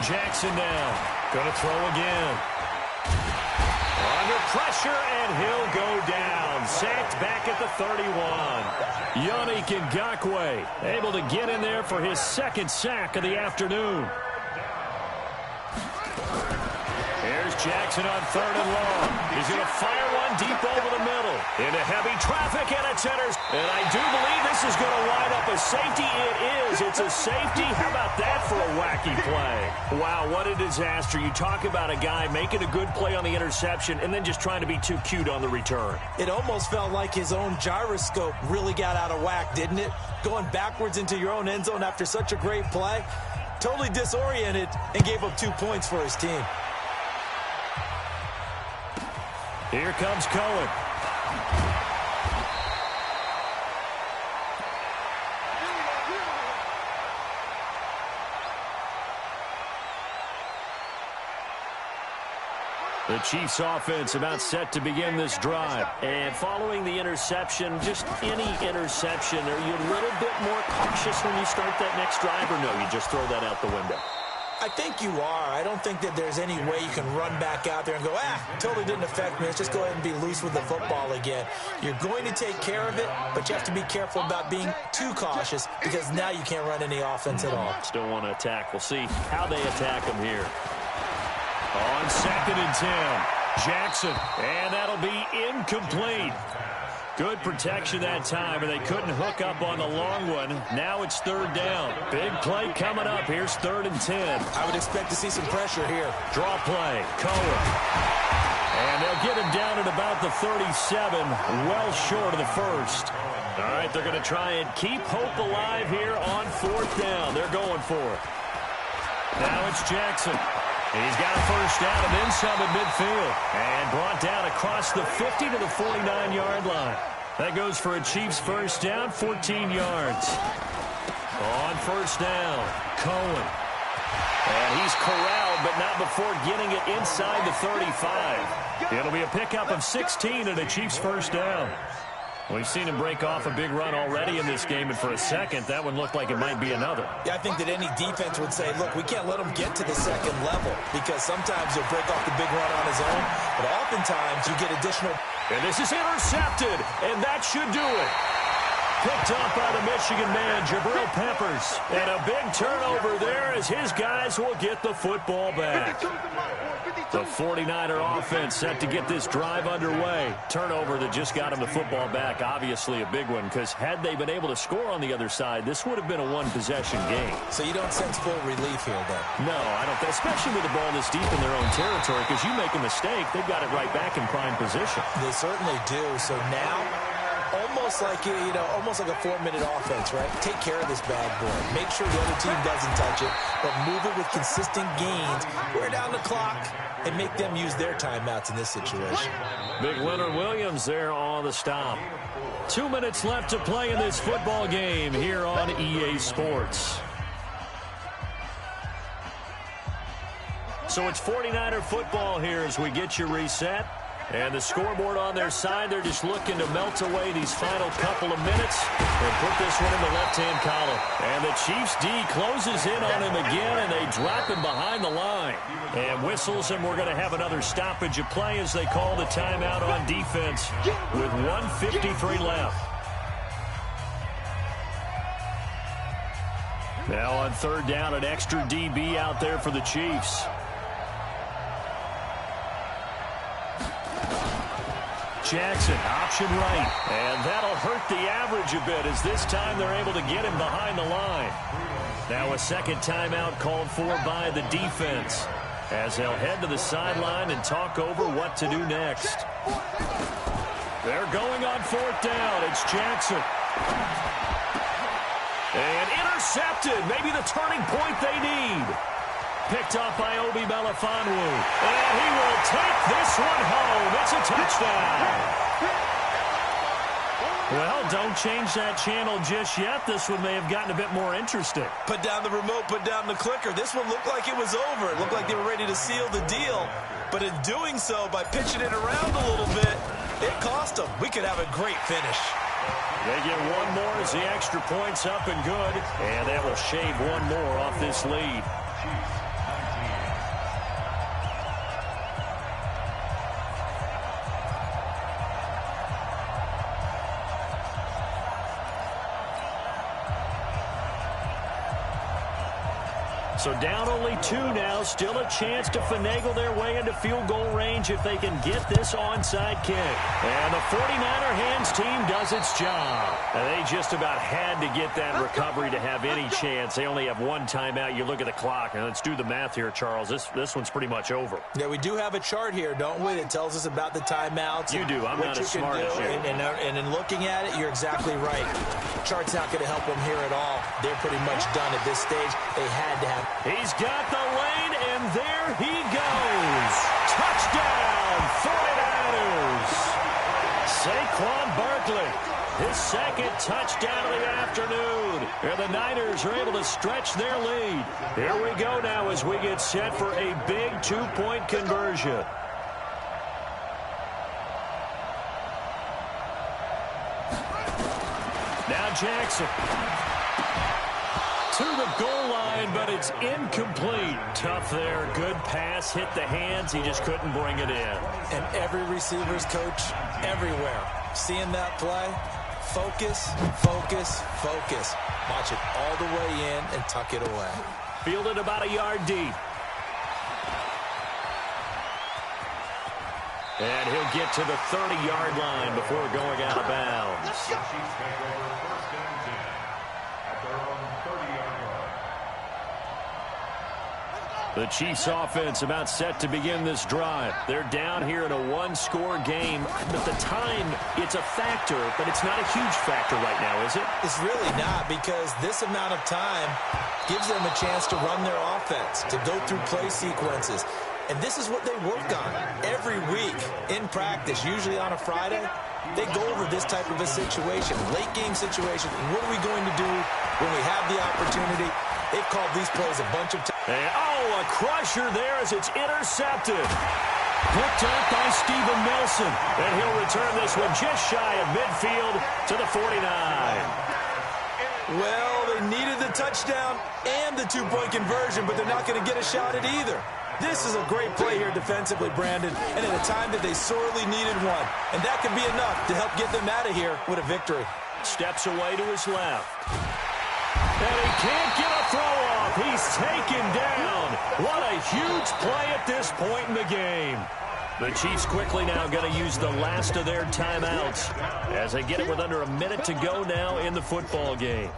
Jackson now. Going to throw again. Under pressure, and he'll go down. Sacked back at the 31. Yannick Ngakoue able to get in there for his 2nd sack of the afternoon. Here's Jackson on 3rd and long. He's going to fire one deep over the middle. Into heavy traffic, and it's enters. And I do believe this is going to wind up a safety. It is. It's a safety. How about that for a wacky play? Wow, what a disaster. You talk about a guy making a good play on the interception and then just trying to be too cute on the return. It almost felt like his own gyroscope really got out of whack, didn't it? Going backwards into your own end zone after such a great play. Totally disoriented and gave up 2 points for his team. Here comes Cohen. The Chiefs offense about set to begin this drive. And following the interception, just any interception, are you a little bit more cautious when you start that next drive, or no, you just throw that out the window? I think you are. I don't think that there's any way you can run back out there and go, totally didn't affect me. Let's just go ahead and be loose with the football again. You're going to take care of it, but you have to be careful about being too cautious because now you can't run any offense at all. Still want to attack. We'll see how they attack them here. On 2nd and 10, Jackson, and that'll be incomplete. Good protection that time, and they couldn't hook up on the long one. Now it's 3rd down. Big play coming up. Here's 3rd and 10. I would expect to see some pressure here. Draw play. Cohen. And they'll get him down at about the 37, well short of the first. All right, they're going to try and keep hope alive here on 4th down. They're going for it. Now it's Jackson. He's got a first down and then some at midfield. And brought down across the 50 to the 49-yard line. That goes for a Chiefs first down, 14 yards. On 1st down, Cohen. And he's corralled, but not before getting it inside the 35. It'll be a pickup of 16 and a Chiefs first down. We've seen him break off a big run already in this game, and for a second, that one looked like it might be another. Yeah, I think that any defense would say, look, we can't let him get to the 2nd level because sometimes he'll break off the big run on his own, but oftentimes you get additional. And this is intercepted, and that should do it. Picked up by the Michigan man, Jabril Peppers. And a big turnover there as his guys will get the football back. The 49er offense set to get this drive underway. Turnover that just got him the football back. Obviously a big one, because had they been able to score on the other side, this would have been a one-possession game. So you don't sense full relief here, then? No, I don't. Especially with the ball this deep in their own territory, because you make a mistake, they've got it right back in prime position. They certainly do. So now, almost like a 4-minute offense, right? Take care of this bad boy. Make sure the other team doesn't touch it, but move it with consistent gains. Wear down the clock and make them use their timeouts in this situation. Big Leonard Williams there on the stop. 2 minutes left to play in this football game here on EA Sports. So it's 49er football here as we get you reset. And the scoreboard on their side, they're just looking to melt away these final couple of minutes and put this one in the left-hand column. And the Chiefs D closes in on him again, and they drop him behind the line. And whistles, and we're going to have another stoppage of play as they call the timeout on defense with 1:53 left. Now on 3rd down, an extra DB out there for the Chiefs. Jackson, option right, and that'll hurt the average a bit as this time they're able to get him behind the line. Now a second timeout called for by the defense as they'll head to the sideline and talk over what to do next. They're going on 4th down. It's Jackson. And intercepted, maybe the turning point they need. Picked up by Obi Melifonwu. And he will take this one home. It's a touchdown. Well, don't change that channel just yet. This one may have gotten a bit more interesting. Put down the remote, put down the clicker. This one looked like it was over. It looked like they were ready to seal the deal. But in doing so, by pitching it around a little bit, it cost them. We could have a great finish. They get one more as the extra point's up and good. And that will shave one more off this lead. So down only 2 now. Still a chance to finagle their way into field goal range if they can get this onside kick. And the 49er hands team does its job. And they just about had to get that recovery to have any chance. They only have one timeout. You look at the clock. And let's do the math here, Charles. This one's pretty much over. Yeah, we do have a chart here, don't we, that tells us about the timeouts. You do. I'm not as smart as you. And in looking at it, you're exactly right. The chart's not going to help them here at all. They're pretty much done at this stage. They had to have. He's got the lane, and there he goes. Touchdown, 49ers. Saquon Barkley, his second touchdown of the afternoon. And the Niners are able to stretch their lead. Here we go now as we get set for a big 2-point conversion. Now Jackson. to the goal line, but it's incomplete. Tough there. Good pass. Hit the hands. He just couldn't bring it in. And every receiver's coach everywhere. Seeing that play, focus, focus, focus. Watch it all the way in and tuck it away. Fielded about a yard deep. And he'll get to the 30-yard line before going out of bounds. The Chiefs take over first and 10 at their own 30-yard line. The Chiefs offense about set to begin this drive. They're down here in a one-score game, but the time, it's a factor, but it's not a huge factor right now, is it? It's really not, because this amount of time gives them a chance to run their offense, to go through play sequences. And this is what they work on every week in practice, usually on a Friday. They go over this type of a situation, late game situation. What are we going to do when we have the opportunity? They've called these plays a bunch of times. A crusher there as it's intercepted. Picked up by Steven Nelson. And he'll return this one just shy of midfield to the 49. Well, they needed the touchdown and the two-point conversion, but they're not going to get a shot at either. This is a great play here defensively, Brandon, and at a time that they sorely needed one. And that could be enough to help get them out of here with a victory. Steps away to his left. And he can't get a throw off. He's taken down. What a huge play at this point in the game. The Chiefs quickly now going to use the last of their timeouts as they get it with under a minute to go now in the football game.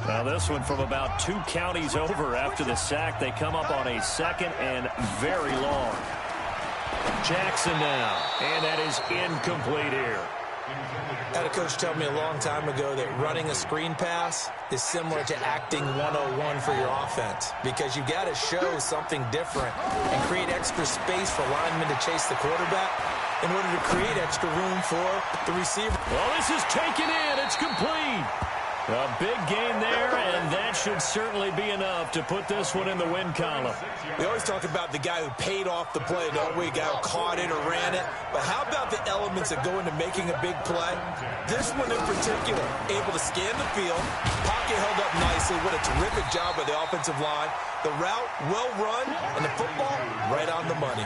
Now this one from about 2 counties over after the sack. They come up on a second and very long. Jackson now, and that is incomplete here. I had a coach tell me a long time ago that running a screen pass is similar to acting 101 for your offense, because you've got to show something different and create extra space for linemen to chase the quarterback in order to create extra room for the receiver. Well, this is taken in. It's complete. A big gain there, and that should certainly be enough to put this one in the win column. We always talk about the guy who paid off the play, don't we? A guy who caught it or ran it. But how about the elements that go into making a big play? This one in particular, able to scan the field, pocket held up nicely. What a terrific job by the offensive line. The route, well run, and the football, right on the money.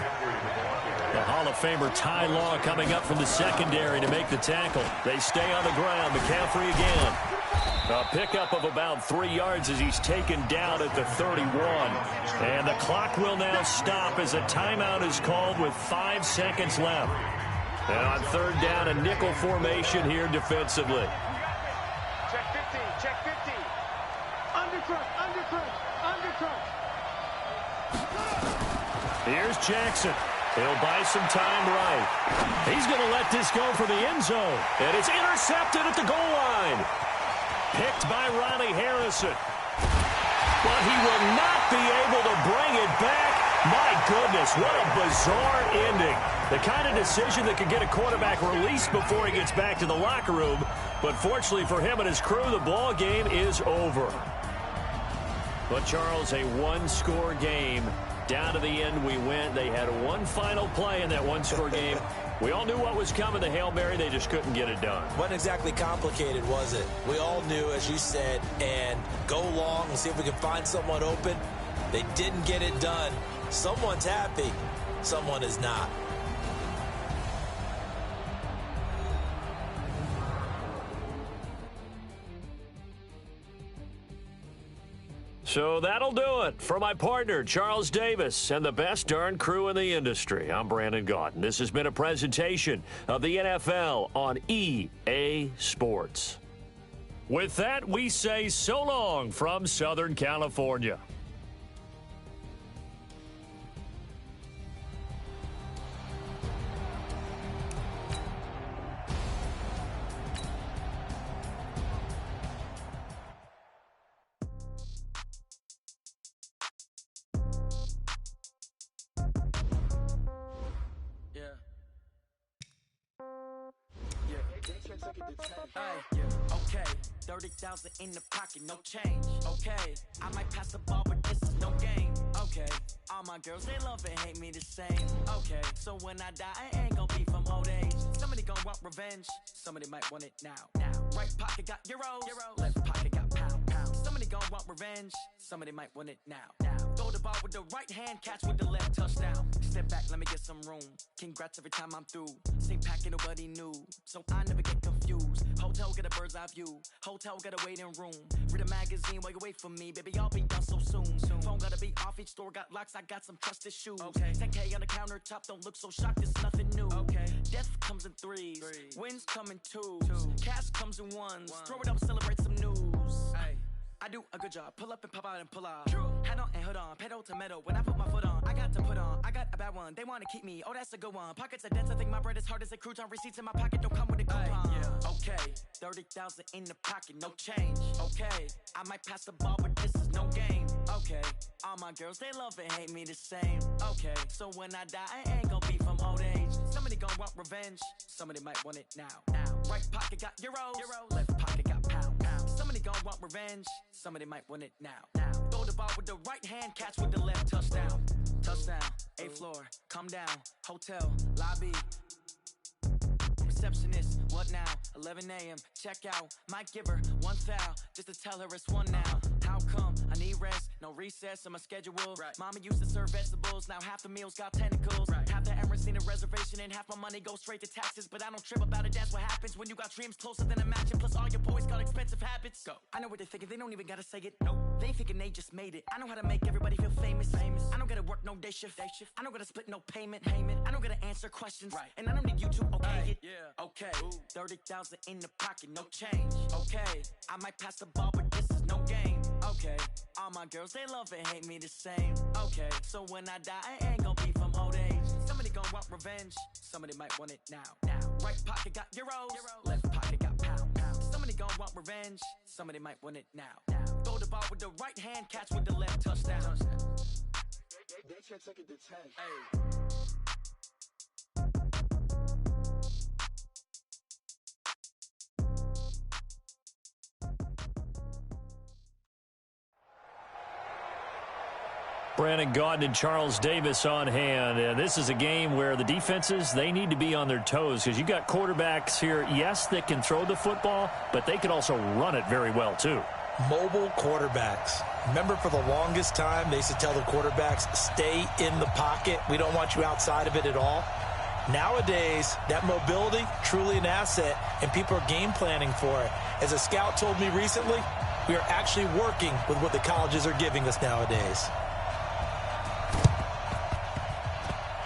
The Hall of Famer Ty Law coming up from the secondary to make the tackle. They stay on the ground. McCaffrey again. A pickup of about 3 yards as he's taken down at the 31. And the clock will now stop as a timeout is called with 5 seconds left. And on third down, a nickel formation here defensively. Check 15, check 15. Undercrunch, undercrunch, undercrunch. Here's Jackson. He'll buy some time right. He's going to let this go for the end zone. And it's intercepted at the goal line. Picked by Riley Harrison. But he will not be able to bring it back. My goodness, what a bizarre ending. The kind of decision that could get a quarterback released before he gets back to the locker room. But fortunately for him and his crew, the ball game is over. But, Charles, a one-score game. Down to the end we went. They had one final play in that one-score game. We all knew what was coming, the Hail Mary. They just couldn't get it done. Wasn't exactly complicated, was it? We all knew, as you said, and go long and see if we can find someone open. They didn't get it done. Someone's happy. Someone is not. So that'll do it for my partner, Charles Davis, and the best darn crew in the industry. I'm Brandon Gaudin. This has been a presentation of the NFL on EA Sports. With that, we say so long from Southern California. Okay, 30,000 in the pocket, no change. Okay, I might pass the ball, but this is no game. Okay, all my girls, they love and hate me the same. Okay, so when I die, I ain't gonna be from old age. Somebody gonna want revenge, somebody might want it now. Right pocket got euros. Left pocket got pound. Somebody gon' want revenge. Somebody might want it now. Throw the ball with the right hand, catch with the left, touchdown. Step back, let me get some room. Congrats every time I'm through. Same packet, nobody knew, so I never get confused. Hotel get a bird's eye view. Hotel got a waiting room. Read a magazine while you wait for me, baby. I'll be done so soon. Phone gotta be off. Each store got locks. I got some trusted shoes. 10K on the countertop. Don't look so shocked. It's nothing new. Death comes in threes. Wins come in twos. Cash comes in ones. Throw it up, celebrate some news. I do a good job. Pull up and pop out and pull out. Head on and hood on. Pedal to metal. When I put my foot on, I got to put on. I got a bad one. They want to keep me. Oh, that's a good one. Pockets are dense. I think my bread is hard as a crouton. Receipts in my pocket don't come with a coupon. Okay. 30,000 in the pocket. No change. Okay. I might pass the ball, but this is no game. Okay. All my girls, they love and hate me the same. Okay. So when I die, I ain't gonna be from old age. Somebody gonna want revenge. Somebody might want it now. Right pocket got euros. Left pocket got pound. Somebody gon' want revenge. Somebody might want it now. Throw the ball with the right hand, catch with the left, touchdown. Touchdown, 8th floor, come down. Hotel, lobby. Receptionist, what now? 11 a.m., check out. Might give her one foul, just to tell her it's one now. How come? I need rest, no recess on my schedule. Mama used to serve vegetables, now half the meals got tentacles. Half the Emirates need a reservation and half my money goes straight to taxes. But I don't trip about it, that's what happens when you got dreams closer than a mansion. Plus all your boys got expensive habits. Go. I know what they're thinking, they don't even gotta say it. Nope. They ain't thinking they just made it. I know how to make everybody feel famous. I don't gotta work no day shift. I don't gotta split no payment. I don't gotta answer questions. And I don't need you to okay it. Okay, 30,000 in the pocket, no change. Okay, I might pass the ball, but this is no game. Okay, all my girls, they love and hate me the same. Okay, so when I die, I ain't gonna be from old age. Somebody gonna want revenge. Somebody might want it now. Right pocket got euros. Left pocket got pound. Somebody gonna want revenge. Somebody might want it now. Throw the ball with the right hand, catch with the left, touchdown. They can't take it to 10. Brandon Gaudin and Charles Davis on hand. And this is a game where the defenses, they need to be on their toes because you got quarterbacks here, yes, that can throw the football, but they can also run it very well, too. Mobile quarterbacks. Remember, for the longest time, they used to tell the quarterbacks, stay in the pocket. We don't want you outside of it at all. Nowadays, that mobility, truly an asset, and people are game planning for it. As a scout told me recently, we are actually working with what the colleges are giving us nowadays.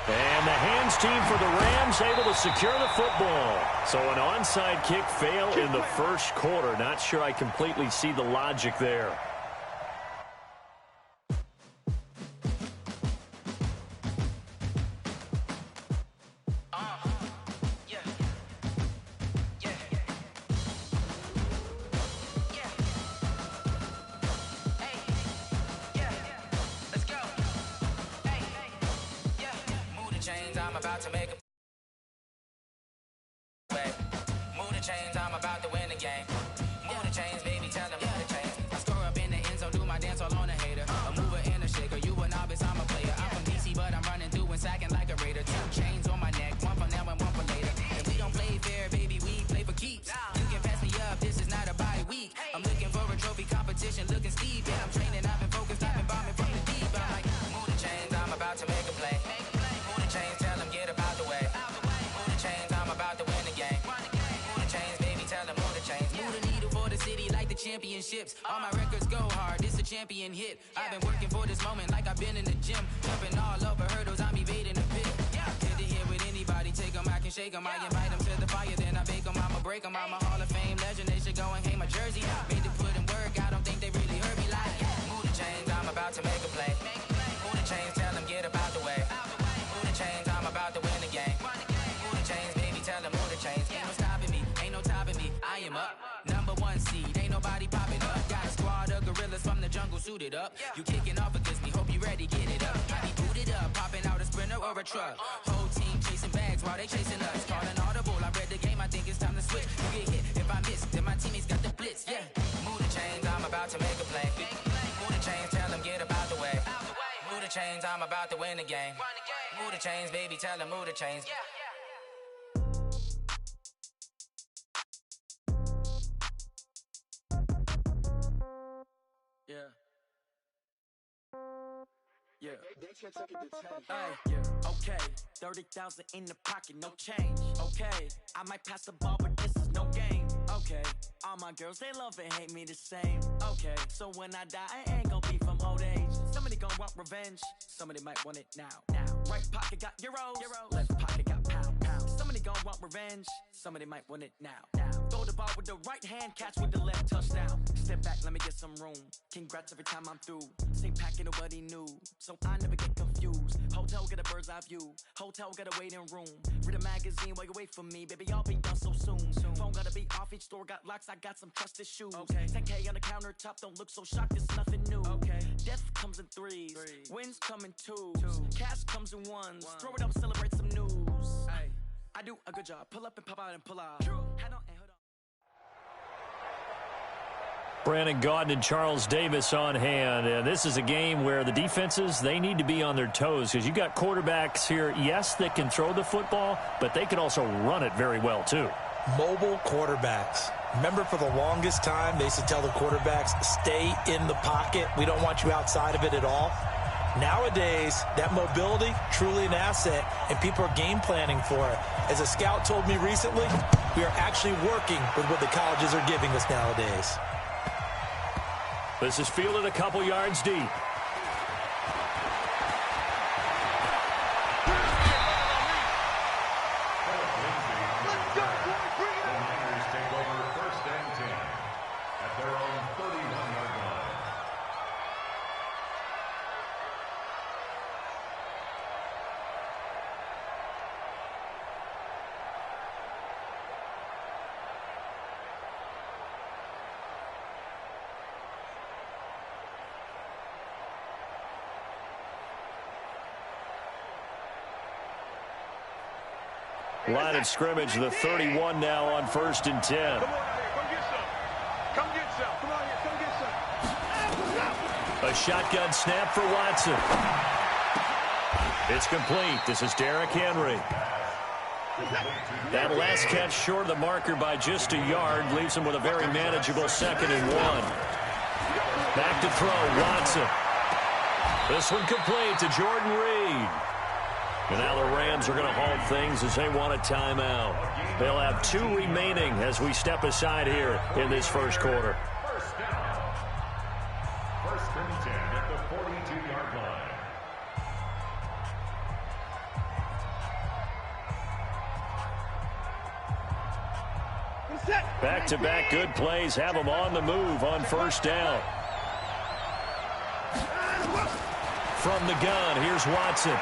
And the hands team for the Rams able to secure the football. So an onside kick fail in the first quarter. Not sure I completely see the logic there. Championships, all my records go hard, this a champion hit. I've been working for this moment like I've been in the gym. Jumping all over hurdles, I'm evading the pit. Head to head with anybody, take them, I can shake them. I invite them to the fire, then I bake them, I'ma break them. I'm a Hall of Fame legend, they should go and hang my jersey. Made to put in work, I don't think they really heard me like. Move the chains, I'm about to make a play. Move the chains, tell them get up out the way. Move the chains, I'm about to win the game. Move the chains, baby, tell them move the chains. Ain't no stopping me, ain't no topping me, I am up. Number one seed, ain't nobody popping up. Got a squad of gorillas from the jungle suited up. You kicking off against me, hope you ready, get it up. I be booted up, popping out a sprinter or a truck. Whole team chasing bags while they chasing us. Calling audible, I read the game, I think it's time to switch. You get hit, if I miss, then my teammates got the blitz, yeah. Move the chains, I'm about to make a play. Move the chains, tell them get up out the way. Move the chains, I'm about to win the game. Move the chains, baby, tell them move the chains. Okay. 30,000 in the pocket, no change. Okay. I might pass the ball, but this is no game. Okay. All my girls, they love and hate me the same. Okay. So when I die, I ain't gonna be from old age. Somebody gonna want revenge. Somebody might want it now. Right pocket got euros. Left pocket got pound. Somebody gonna want revenge. Somebody might want it now. Throw the ball with the right hand, catch with the left, touchdown. Step back, let me get some room. Congrats every time I'm through. Same packet, nobody knew. So I never get confused. Hotel get a bird's eye view. Hotel got a waiting room. Read a magazine while you wait for me. Baby, I'll be done so soon. Phone gotta be off, each store got locks. I got some trusted shoes. 10K on the countertop, don't look so shocked, it's nothing new. Death comes in threes. Wins come in twos. Cash comes in ones. Throw it up, celebrate some news. I do a good job. Pull up and pop out and pull out. Head on and hood on. Brandon Gaudin and Charles Davis on hand. And this is a game where the defenses, they need to be on their toes because you got quarterbacks here, yes, that can throw the football, but they can also run it very well too. Mobile quarterbacks. Remember, for the longest time, they used to tell the quarterbacks, stay in the pocket. We don't want you outside of it at all. Nowadays, that mobility, truly an asset, and people are game planning for it. As a scout told me recently, we are actually working with what the colleges are giving us nowadays. This is fielded a couple yards deep. Line of scrimmage, the 31 now on 1st and 10. Come on out here. Come get some. Come on here. Come get some. A shotgun snap for Watson. It's complete. This is Derrick Henry. That last catch short of the marker by just a yard leaves him with a very manageable 2nd and 1. Back to throw, Watson. This one complete to Jordan Reed. And now the Rams are going to hold things as they want a timeout. They'll have 2 remaining as we step aside here in this first quarter. First down. 1st and 10 at the 42-yard line. Back-to-back good plays have them on the move on 1st down. From the gun, here's Watson.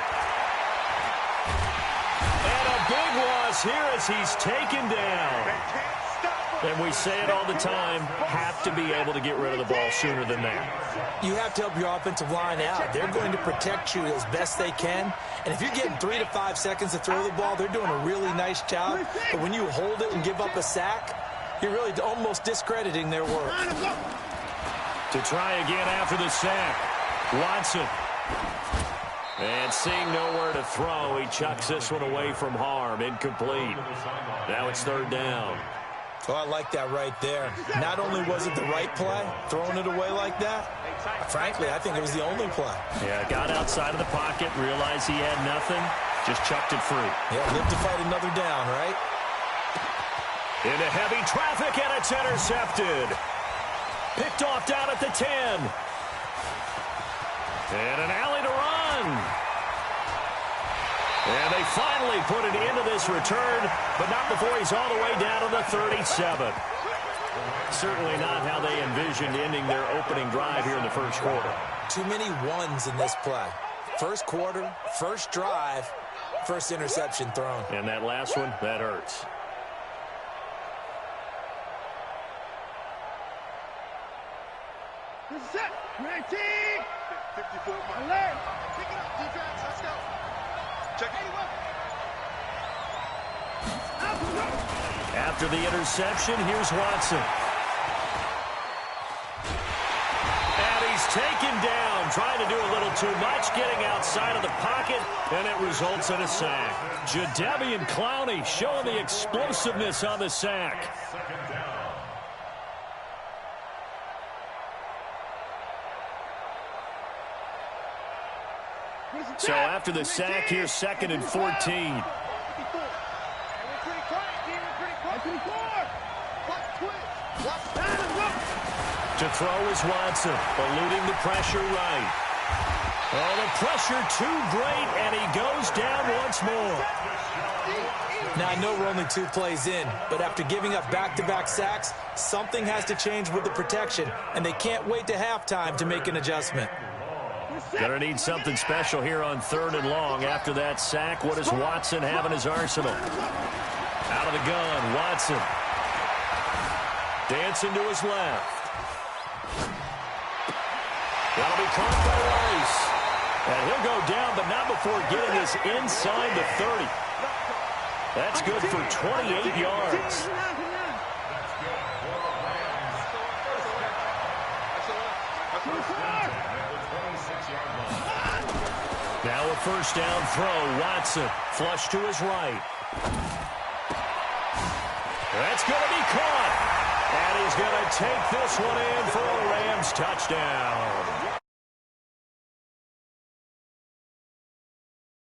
Big loss here as he's taken down. And we say it all the time, have to be able to get rid of the ball sooner than that. You have to help your offensive line out. They're going to protect you as best they can. And if you're getting 3 to 5 seconds to throw the ball, they're doing a really nice job. But when you hold it and give up a sack, you're really almost discrediting their work. To try again after the sack, Watson. And seeing nowhere to throw, he chucks this one away from harm. Incomplete. Now it's 3rd down. Oh, I like that right there. Not only was it the right play, throwing it away like that, frankly, I think it was the only play. Yeah, got outside of the pocket, realized he had nothing, just chucked it free. Yeah, live to fight another down, right? Into heavy traffic, and it's intercepted. Picked off down at the 10. And an alley to run. And they finally put it into this return, but not before he's all the way down to the 37. Certainly not how they envisioned ending their opening drive here in the first quarter. Too many ones in this play. First quarter, first drive, first interception thrown. And that last one, that hurts. This is it. 19. 54. Alert. Pick it up, defense. Let's go. Check it. After the interception, here's Watson. And he's taken down, trying to do a little too much, getting outside of the pocket, and it results in a sack. Jadeveon Clowney showing the explosiveness on the sack. 2nd down. So after the sack, here's 2nd and 14. To throw is Watson, eluding the pressure right. Oh, the pressure too great, and he goes down once more. Now, I know we're only 2 plays in, but after giving up back-to-back sacks, something has to change with the protection, and they can't wait to halftime to make an adjustment. Gonna need something special here on 3rd and long. After that sack, what does Watson have in his arsenal? Out of the gun, Watson. Dancing to his left. That'll be caught by Rice. And he'll go down, but not before getting us inside the 30. That's good for 28 yards. Now a 1st down throw. Watson, flush to his right. That's going to be caught. And he's going to take this one in for a Rams touchdown.